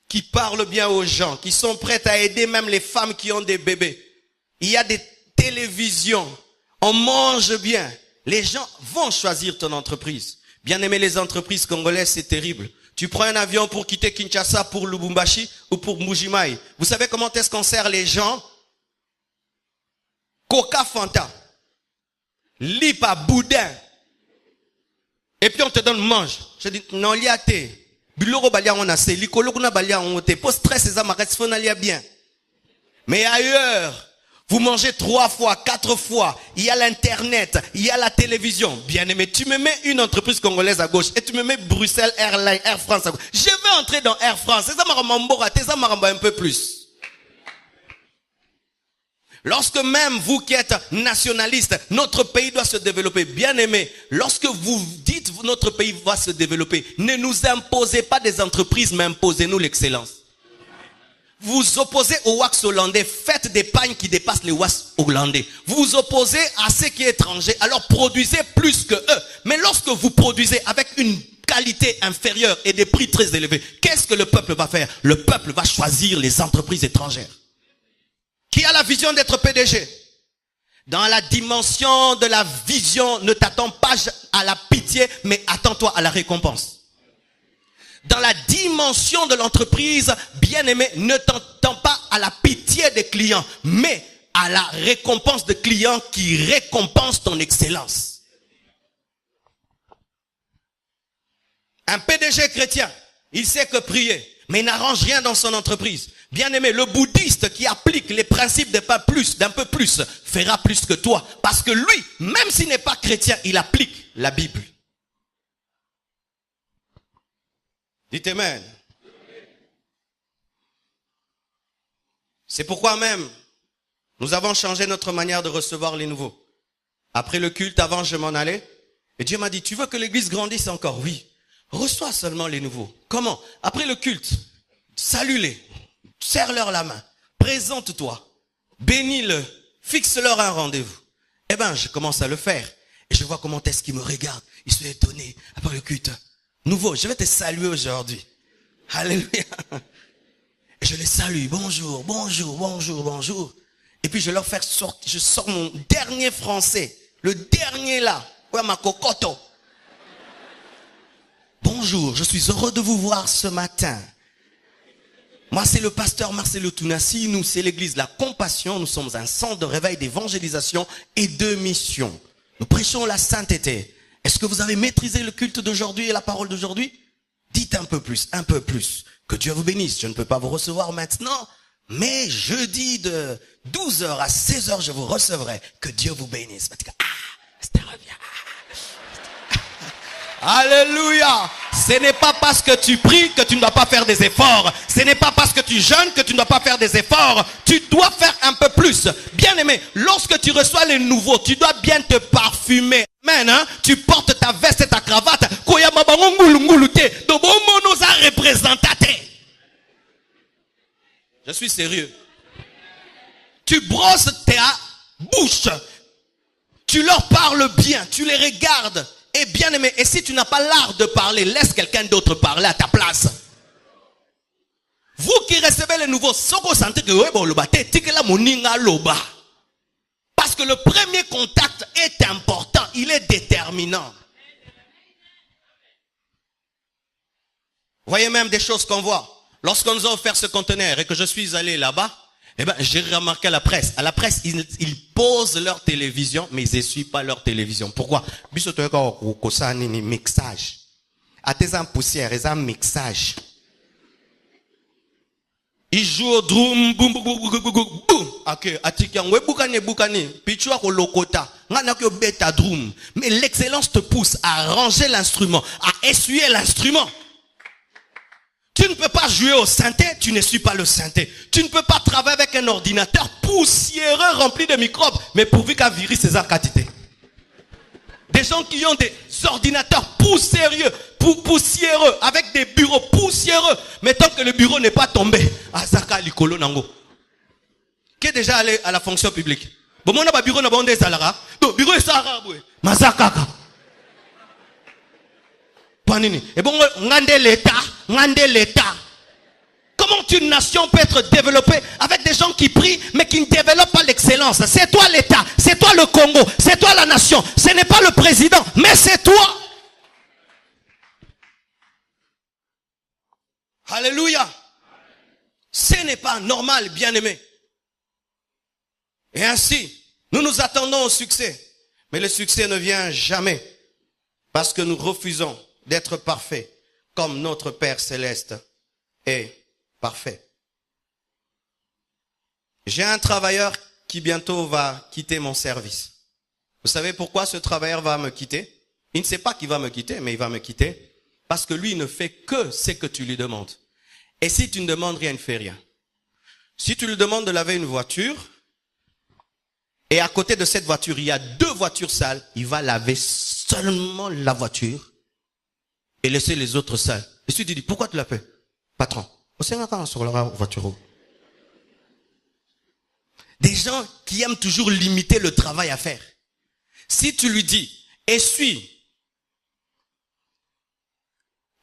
qui parlent bien aux gens, qui sont prêtes à aider même les femmes qui ont des bébés. Il y a des télévisions, on mange bien. Les gens vont choisir ton entreprise. Bien aimé, les entreprises congolaises, c'est terrible. Tu prends un avion pour quitter Kinshasa pour Lubumbashi ou pour Mbuji-Mayi. Vous savez comment est-ce qu'on sert les gens? Coca Fanta. Lipa, boudin. Et puis on te donne mange. Je dis, non, il y a thé. Biloro balia on a c'est. Likolo kuna balia on te. Pour stress, ça m'arrête, faut n'aller bien. Mais ailleurs, vous mangez 3 fois, 4 fois. Il y a l'internet, il y a la télévision. Bien aimé, tu me mets une entreprise congolaise à gauche et tu me mets Bruxelles Airlines, Air France à gauche. Je vais entrer dans Air France. Ça m'a un peu plus. Lorsque même vous qui êtes nationaliste, notre pays doit se développer. Bien aimé, lorsque vous dites notre pays va se développer, ne nous imposez pas des entreprises, mais imposez-nous l'excellence. Vous vous opposez aux wax hollandais, faites des pagnes qui dépassent les wax hollandais. Vous vous opposez à ce qui est étranger, alors produisez plus que eux. Mais lorsque vous produisez avec une qualité inférieure et des prix très élevés, qu'est-ce que le peuple va faire? Le peuple va choisir les entreprises étrangères. Qui a la vision d'être PDG? Dans la dimension de la vision, ne t'attends pas à la pitié, mais attends-toi à la récompense. Dans la dimension de l'entreprise, bien aimé, ne t'attends pas à la pitié des clients, mais à la récompense de clients qui récompensent ton excellence. Un PDG chrétien, il sait que prier, mais il n'arrange rien dans son entreprise. Bien aimé, le bouddhiste qui applique les principes d'un peu plus, fera plus que toi. Parce que lui, même s'il n'est pas chrétien, il applique la Bible. Dites Amen. C'est pourquoi même, nous avons changé notre manière de recevoir les nouveaux. Après le culte, avant, je m'en allais. Et Dieu m'a dit, tu veux que l'église grandisse encore? Oui. Reçois seulement les nouveaux. Comment? Après le culte, salue-les. Serre-leur la main. Présente-toi. Bénis-le. Fixe-leur un rendez-vous. Eh ben, je commence à le faire. Et je vois comment est-ce qu'ils me regardent. Ils sont étonnés. Après le culte. Nouveau, je vais te saluer aujourd'hui. Alléluia. Et je les salue. Bonjour, bonjour, bonjour, bonjour. Et puis je leur fais sortir, je sors mon dernier français. Le dernier là. Ouais, ma cocotte. Bonjour, je suis heureux de vous voir ce matin. Moi, c'est le pasteur Marcelo Tounassi. Nous, c'est l'église La Compassion. Nous sommes un centre de réveil, d'évangélisation et de mission. Nous prêchons la sainteté. Est-ce que vous avez maîtrisé le culte d'aujourd'hui et la parole d'aujourd'hui? Dites un peu plus, un peu plus. Que Dieu vous bénisse. Je ne peux pas vous recevoir maintenant, mais jeudi de 12h à 16h, je vous recevrai. Que Dieu vous bénisse. Ça revient. Alléluia. Ce n'est pas parce que tu pries que tu ne dois pas faire des efforts. Ce n'est pas parce que tu jeûnes que tu ne dois pas faire des efforts. Tu dois faire un peu plus. Bien aimé, lorsque tu reçois les nouveaux, tu dois bien te parfumer. Amen, hein? Tu portes ta veste et ta cravate. Je suis sérieux. Tu brosses ta bouche. Tu leur parles bien. Tu les regardes. Et bien aimé, et si tu n'as pas l'art de parler, laisse quelqu'un d'autre parler à ta place. Vous qui recevez les nouveaux, parce que le premier contact est important, il est déterminant. Voyez même des choses qu'on voit. Lorsqu'on nous a offert ce conteneur et que je suis allé là-bas, eh ben, j'ai remarqué à la presse. À la presse, ils posent leur télévision, mais ils n'essuient pas leur télévision. Pourquoi? Mixage. À tes en poussière, ils ont mixage. Ils jouent au drum, boum, boum, boum, boum, boum, boum. Ok, atikian, ouais, boukane, boukane. Pichua ko lokota. Ngana ko beta drum. Mais l'excellence te pousse à ranger l'instrument, à essuyer l'instrument. Tu ne peux pas jouer au synthé, tu n'essuies pas le synthé. Tu ne peux pas travailler avec un ordinateur poussiéreux rempli de microbes, mais pourvu qu'à virer ses quantité. Des gens qui ont des ordinateurs poussiéreux, avec des bureaux poussiéreux, mais tant que le bureau n'est pas tombé, Azaka Likolo Nango. Qui est déjà allé à la fonction publique? Bon, mon bureau n'a pas de salaire. Donc, bureau est Sahara, Mazakaka. Et bon, l'État. Comment une nation peut être développée avec des gens qui prient mais qui ne développent pas l'excellence? C'est toi l'État, c'est toi le Congo, c'est toi la nation. Ce n'est pas le président, mais c'est toi. Alléluia. Ce n'est pas normal, bien-aimé. Et ainsi, nous nous attendons au succès. Mais le succès ne vient jamais parce que nous refusons d'être parfaits comme notre Père Céleste est parfait. J'ai un travailleur qui bientôt va quitter mon service. Vous savez pourquoi ce travailleur va me quitter? Il ne sait pas qu'il va me quitter, mais il va me quitter parce que lui il ne fait que ce que tu lui demandes. Et si tu ne demandes rien, il ne fait rien. Si tu lui demandes de laver une voiture, et à côté de cette voiture, il y a 2 voitures sales, il va laver seulement la voiture et laisser les autres sales. Et si tu dis, pourquoi tu l'as fait? Patron, sur la voiture. Des gens qui aiment toujours limiter le travail à faire. Si tu lui dis, essuie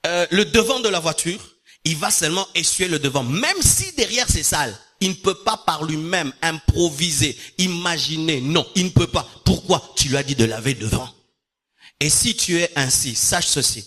le devant de la voiture, il va seulement essuyer le devant. Même si derrière c'est sale, il ne peut pas par lui-même improviser, imaginer. Non, il ne peut pas. Pourquoi? Tu lui as dit de laver devant. Et si tu es ainsi, sache ceci.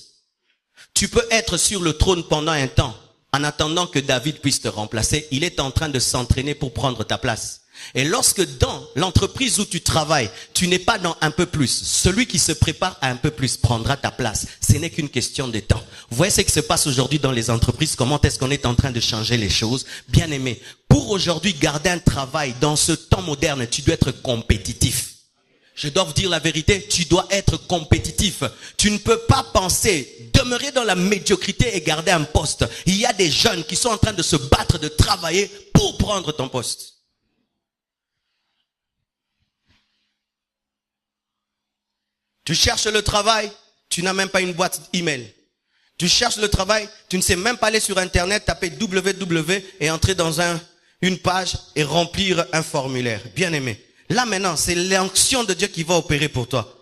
Tu peux être sur le trône pendant un temps, en attendant que David puisse te remplacer. Il est en train de s'entraîner pour prendre ta place. Et lorsque dans l'entreprise où tu travailles, tu n'es pas dans un peu plus, celui qui se prépare à un peu plus prendra ta place. Ce n'est qu'une question de temps. Vous voyez ce qui se passe aujourd'hui dans les entreprises, comment est-ce qu'on est en train de changer les choses? Bien aimé, pour aujourd'hui garder un travail dans ce temps moderne, tu dois être compétitif. Je dois vous dire la vérité, tu dois être compétitif. Tu ne peux pas penser demeurer dans la médiocrité et garder un poste. Il y a des jeunes qui sont en train de se battre, de travailler pour prendre ton poste. Tu cherches le travail, tu n'as même pas une boîte email. Tu cherches le travail, tu ne sais même pas aller sur internet, taper www et entrer dans une page et remplir un formulaire. Bien aimé. Là maintenant, c'est l'onction de Dieu qui va opérer pour toi.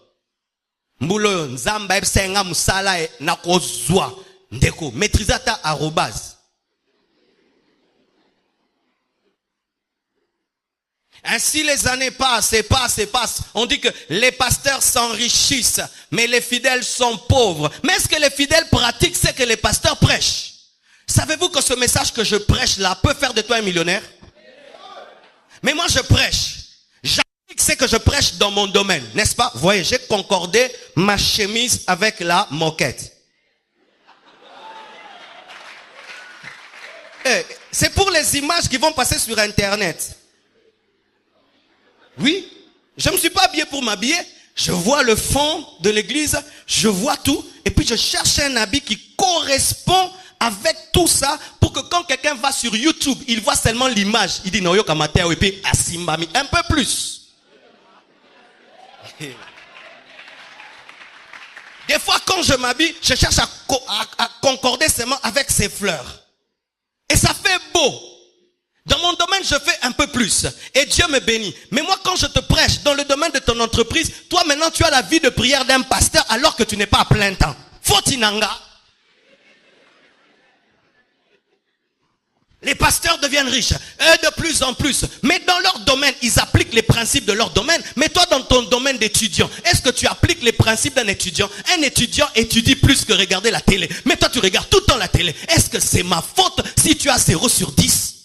Mbulo nzamba esenga musala na kozwa ndeko maîtrisata arrobase. Ainsi les années passent et passent et passent. On dit que les pasteurs s'enrichissent, mais les fidèles sont pauvres. Mais est-ce que les fidèles pratiquent ce que les pasteurs prêchent? Savez-vous que ce message que je prêche là peut faire de toi un millionnaire? Mais moi je prêche. J'applique ce que je prêche dans mon domaine, n'est-ce pas? Vous voyez, j'ai concordé ma chemise avec la moquette. C'est pour les images qui vont passer sur Internet. Oui, je ne me suis pas habillé pour m'habiller. Je vois le fond de l'église, je vois tout. Et puis je cherche un habit qui correspond avec tout ça pour que quand quelqu'un va sur YouTube, il voit seulement l'image. Il dit, non, yo kamateo et puis asimbami. Un peu plus. Des fois, quand je m'habille, je cherche à concorder seulement avec ces fleurs. Et ça fait beau. Dans mon domaine, je fais un peu plus. Et Dieu me bénit. Mais moi, quand je te prêche dans le domaine de ton entreprise, toi maintenant, tu as la vie de prière d'un pasteur alors que tu n'es pas à plein temps. Fotinanga. Les pasteurs deviennent riches, eux de plus en plus. Mais dans leur domaine, ils appliquent les principes de leur domaine. Mais toi, dans ton domaine d'étudiant, est-ce que tu appliques les principes d'un étudiant? Un étudiant étudie plus que regarder la télé. Mais toi, tu regardes tout le temps la télé. Est-ce que c'est ma faute si tu as 0 sur 10?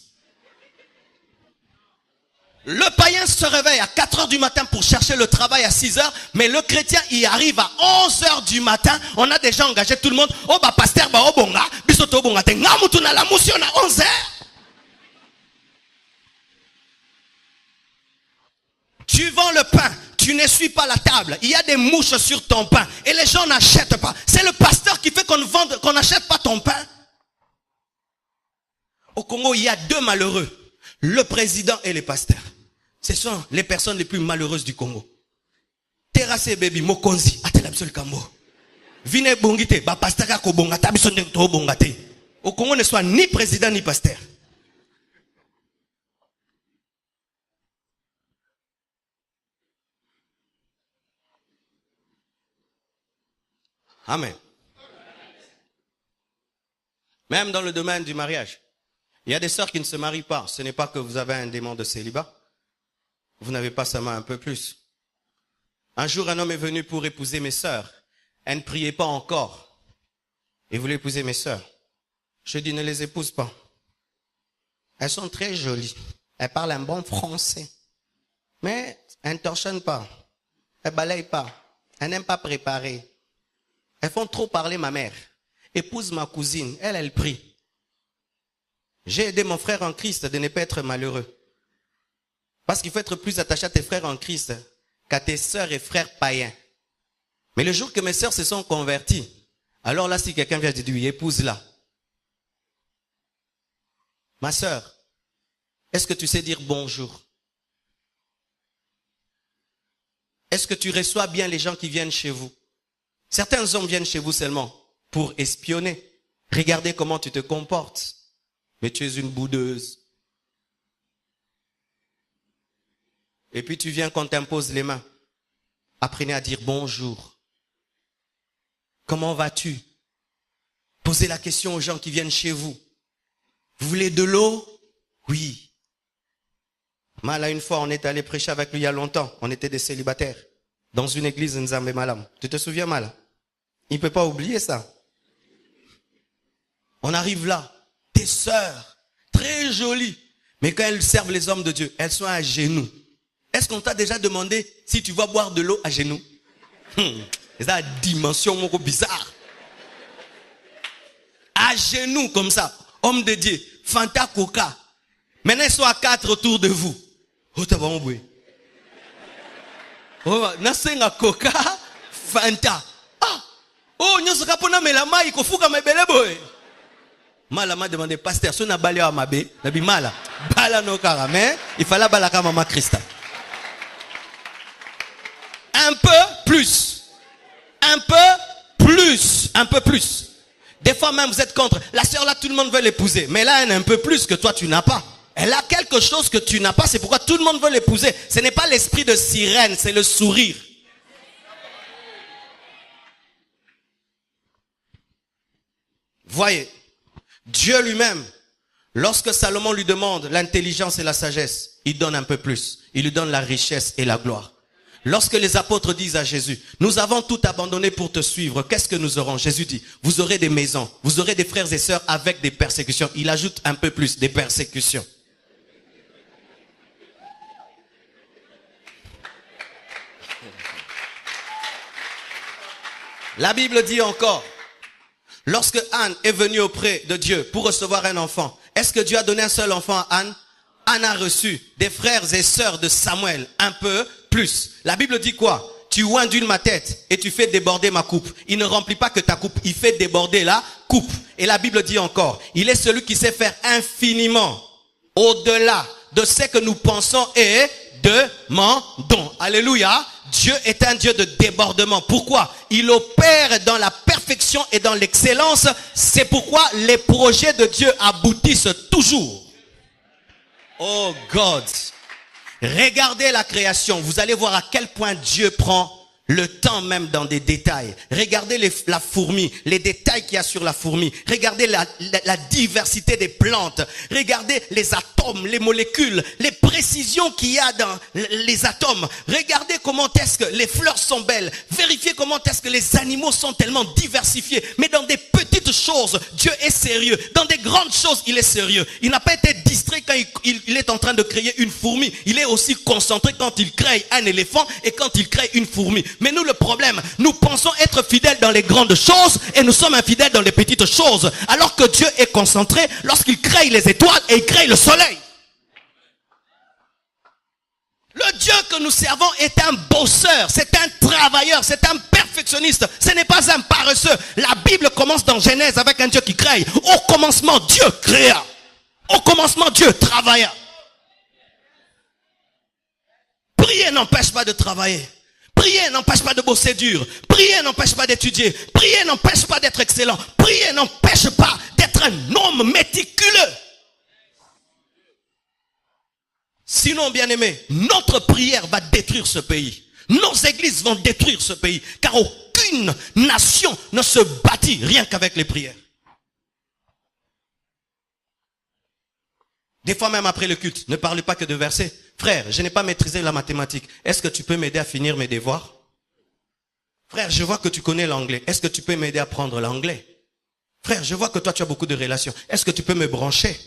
Le païen se réveille à 4 heures du matin pour chercher le travail à 6 heures, mais le chrétien y arrive à 11 heures du matin. On a déjà engagé tout le monde. Oh bah pasteur bah obonga, bisoto obonga te ngamutuna la motion à 11 heures. Tu vends le pain, tu n'essuies pas la table. Il y a des mouches sur ton pain et les gens n'achètent pas. C'est le pasteur qui fait qu'on n'achète pas ton pain. Au Congo, il y a 2 malheureux, le président et les pasteurs. Ce sont les personnes les plus malheureuses du Congo. Terrasse baby mokonzi atela biso likambo. Vine bongite ba pasteur ka ko bongata biso ndenge to bongate. Au Congo ne soit ni président ni pasteur. Amen. Même dans le domaine du mariage, il y a des sœurs qui ne se marient pas. Ce n'est pas que vous avez un démon de célibat. Vous n'avez pas seulement un peu plus. Un jour, un homme est venu pour épouser mes sœurs. Elles ne priaient pas encore. Il voulait épouser mes sœurs. Je dis, ne les épouse pas. Elles sont très jolies. Elles parlent un bon français. Mais elles ne torchonnent pas. Elles ne balayent pas. Elles n'aiment pas préparer. Elles font trop parler ma mère. Épouse ma cousine. Elle prie. J'ai aidé mon frère en Christ de ne pas être malheureux. Parce qu'il faut être plus attaché à tes frères en Christ qu'à tes sœurs et frères païens. Mais le jour que mes sœurs se sont converties, alors là, si quelqu'un vient te dire, oui, épouse-la. Ma sœur, est-ce que tu sais dire bonjour? Est-ce que tu reçois bien les gens qui viennent chez vous? Certains hommes viennent chez vous seulement pour espionner. Regardez comment tu te comportes. Mais tu es une boudeuse. Et puis tu viens qu'on t'impose les mains. Apprenez à dire bonjour. Comment vas-tu? Posez la question aux gens qui viennent chez vous. Vous voulez de l'eau? Oui. Mala, une fois, on est allé prêcher avec lui il y a longtemps. On était des célibataires. Dans une église Nzambe Malam. Tu te souviens, Mala? Il ne peut pas oublier ça. On arrive là. Des sœurs, très jolies. Mais quand elles servent les hommes de Dieu, elles sont à genoux. Est-ce qu'on t'a déjà demandé si tu vas boire de l'eau à genoux? C'est la dimension bizarre. À genoux comme ça. Homme de Dieu. Fanta Coca. Maintenant ils sont à 4 autour de vous. Oh, t'as vraiment boué. Oh, nasenga Coca. Fanta. Ah. Oh, nyoso kapona melama iko fuka mebele boy. Mala m'a demandé, pasteur, si on a balayé à ma bé, nabi mala, bala no kara, mais il fallait balaka maman Christa. Un peu plus. Un peu plus. Un peu plus. Des fois même vous êtes contre. La sœur là, tout le monde veut l'épouser. Mais là, elle a un peu plus que toi, tu n'as pas. Elle a quelque chose que tu n'as pas. C'est pourquoi tout le monde veut l'épouser. Ce n'est pas l'esprit de sirène, c'est le sourire. Voyez. Dieu lui-même, lorsque Salomon lui demande l'intelligence et la sagesse, il donne un peu plus. Il lui donne la richesse et la gloire. Lorsque les apôtres disent à Jésus, nous avons tout abandonné pour te suivre, qu'est-ce que nous aurons? Jésus dit, vous aurez des maisons, vous aurez des frères et sœurs avec des persécutions. Il ajoute un peu plus, des persécutions. La Bible dit encore, lorsque Anne est venue auprès de Dieu pour recevoir un enfant, est-ce Est-ce que Dieu a donné un seul enfant à Anne? Anne a reçu des frères et sœurs de Samuel, un peu plus. La Bible dit quoi? Tu oins d'huile ma tête et tu fais déborder ma coupe. Il ne remplit pas que ta coupe, il fait déborder la coupe. Et la Bible dit encore, il est celui qui sait faire infiniment au-delà de ce que nous pensons et demandons. Alléluia. Dieu est un Dieu de débordement. Pourquoi? Il opère dans la perfection et dans l'excellence. C'est pourquoi les projets de Dieu aboutissent toujours. Oh God. Regardez la création. Vous allez voir à quel point Dieu prend le temps même dans des détails. Regardez la fourmi, les détails qu'il y a sur la fourmi. Regardez la diversité des plantes. Regardez les atomes, les molécules, les précisions qu'il y a dans les atomes. Regardez comment est-ce que les fleurs sont belles. Vérifiez comment est-ce que les animaux sont tellement diversifiés. Mais dans des petites choses, Dieu est sérieux. Dans des grandes choses, il est sérieux. Il n'a pas été distrait quand il est en train de créer une fourmi. Il est aussi concentré quand il crée un éléphant et quand il crée une fourmi. Mais nous, le problème, nous pensons être fidèles dans les grandes choses et nous sommes infidèles dans les petites choses. Alors que Dieu est concentré lorsqu'il crée les étoiles et il crée le soleil. Le Dieu que nous servons est un bosseur, c'est un travailleur, c'est un perfectionniste. Ce n'est pas un paresseux. La Bible commence dans Genèse avec un Dieu qui crée. Au commencement, Dieu créa. Au commencement, Dieu travailla. Prier n'empêche pas de travailler. Prier n'empêche pas de bosser dur. Prier n'empêche pas d'étudier. Prier n'empêche pas d'être excellent. Prier n'empêche pas d'être un homme méticuleux. Sinon, bien-aimé, notre prière va détruire ce pays. Nos églises vont détruire ce pays. Car aucune nation ne se bâtit rien qu'avec les prières. Des fois même après le culte, ne parlez pas que de versets. Frère, je n'ai pas maîtrisé la mathématique. Est-ce que tu peux m'aider à finir mes devoirs? Frère, je vois que tu connais l'anglais. Est-ce que tu peux m'aider à apprendre l'anglais? Frère, je vois que toi tu as beaucoup de relations. Est-ce que tu peux me brancher?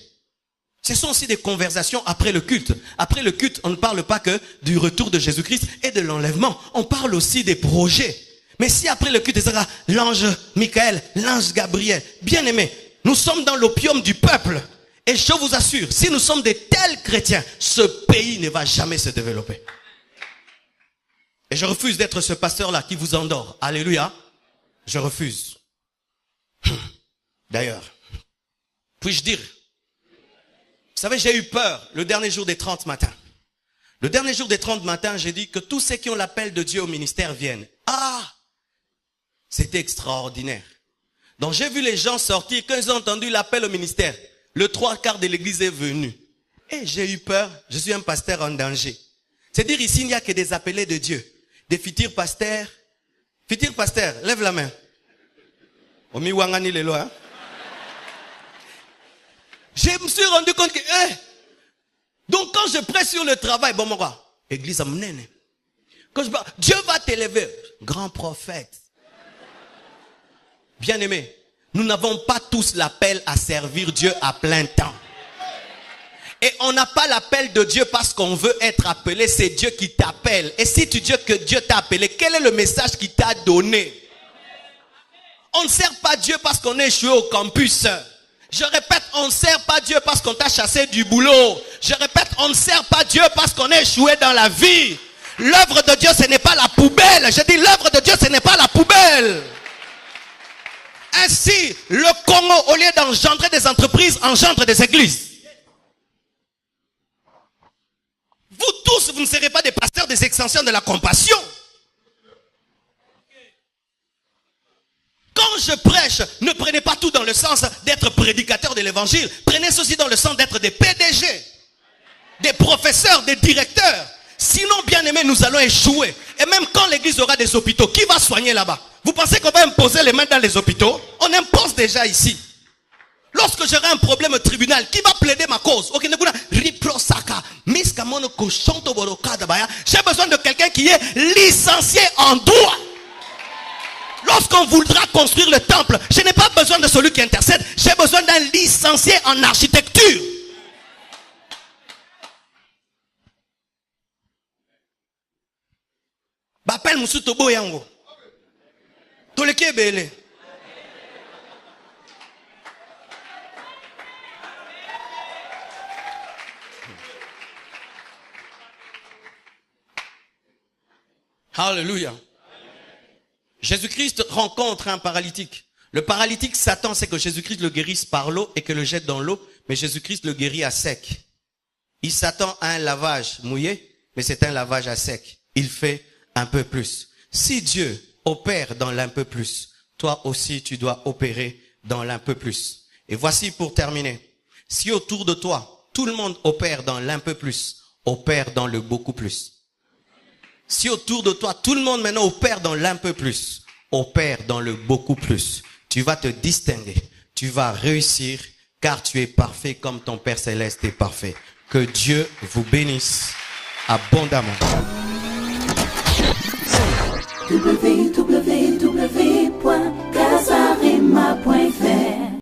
Ce sont aussi des conversations après le culte. Après le culte, on ne parle pas que du retour de Jésus-Christ et de l'enlèvement. On parle aussi des projets. Mais si après le culte, il sera l'ange Michael, l'ange Gabriel, bien aimé, nous sommes dans l'opium du peuple. Et je vous assure, si nous sommes des tels chrétiens, ce pays ne va jamais se développer. Et je refuse d'être ce pasteur-là qui vous endort. Alléluia. Je refuse. D'ailleurs, puis-je dire, vous savez, j'ai eu peur le dernier jour des 30 matins. Le dernier jour des 30 matins, j'ai dit que tous ceux qui ont l'appel de Dieu au ministère viennent. Ah! C'était extraordinaire. Donc j'ai vu les gens sortir, quand ils ont entendu l'appel au ministère, le 3/4 de l'église est venu. Et j'ai eu peur, je suis un pasteur en danger. C'est-à-dire ici, il n'y a que des appelés de Dieu. Des futurs pasteurs. Futurs pasteurs, lève la main. Omi wangani lelo, hein? Je me suis rendu compte que, donc quand je prêche sur le travail, bon, moi, église amnene. Quand je parle, Dieu va t'élever. Grand prophète. Bien aimé, nous n'avons pas tous l'appel à servir Dieu à plein temps. Et on n'a pas l'appel de Dieu parce qu'on veut être appelé, c'est Dieu qui t'appelle. Et si tu dis que Dieu t'a appelé, quel est le message qu'il t'a donné? On ne sert pas Dieu parce qu'on est échoué au campus. Je répète, on ne sert pas Dieu parce qu'on t'a chassé du boulot. Je répète, on ne sert pas Dieu parce qu'on est échoué dans la vie. L'œuvre de Dieu, ce n'est pas la poubelle. Je dis, l'œuvre de Dieu, ce n'est pas la poubelle. Ainsi, le Congo, au lieu d'engendrer des entreprises, engendre des églises. Vous tous, vous ne serez pas des pasteurs, des extensions de la compassion. Quand je prêche, ne prenez pas tout dans le sens d'être prédicateur de l'évangile. Prenez ceci dans le sens d'être des PDG, des professeurs, des directeurs. Sinon, bien aimé, nous allons échouer. Et même quand l'église aura des hôpitaux, qui va soigner là-bas? Vous pensez qu'on va imposer les mains dans les hôpitaux? On impose déjà ici. Lorsque j'aurai un problème au tribunal, qui va plaider ma cause? J'ai besoin de quelqu'un qui est licencié en droit. Lorsqu'on voudra construire le temple, je n'ai pas besoin de celui qui intercède. J'ai besoin d'un licencié en architecture. Bapel Musuto Boyango. Toleke Bele. Alléluia. Jésus-Christ rencontre un paralytique. Le paralytique s'attend, c'est que Jésus-Christ le guérisse par l'eau et que le jette dans l'eau, mais Jésus-Christ le guérit à sec. Il s'attend à un lavage mouillé, mais c'est un lavage à sec. Il fait un peu plus. Si Dieu opère dans l'un peu plus, toi aussi tu dois opérer dans l'un peu plus. Et voici pour terminer. Si autour de toi, tout le monde opère dans l'un peu plus, opère dans le beaucoup plus. Si autour de toi, tout le monde maintenant opère dans l'un peu plus, opère dans le beaucoup plus. Tu vas te distinguer, tu vas réussir, car tu es parfait comme ton Père Céleste est parfait. Que Dieu vous bénisse abondamment. www.casarema.fr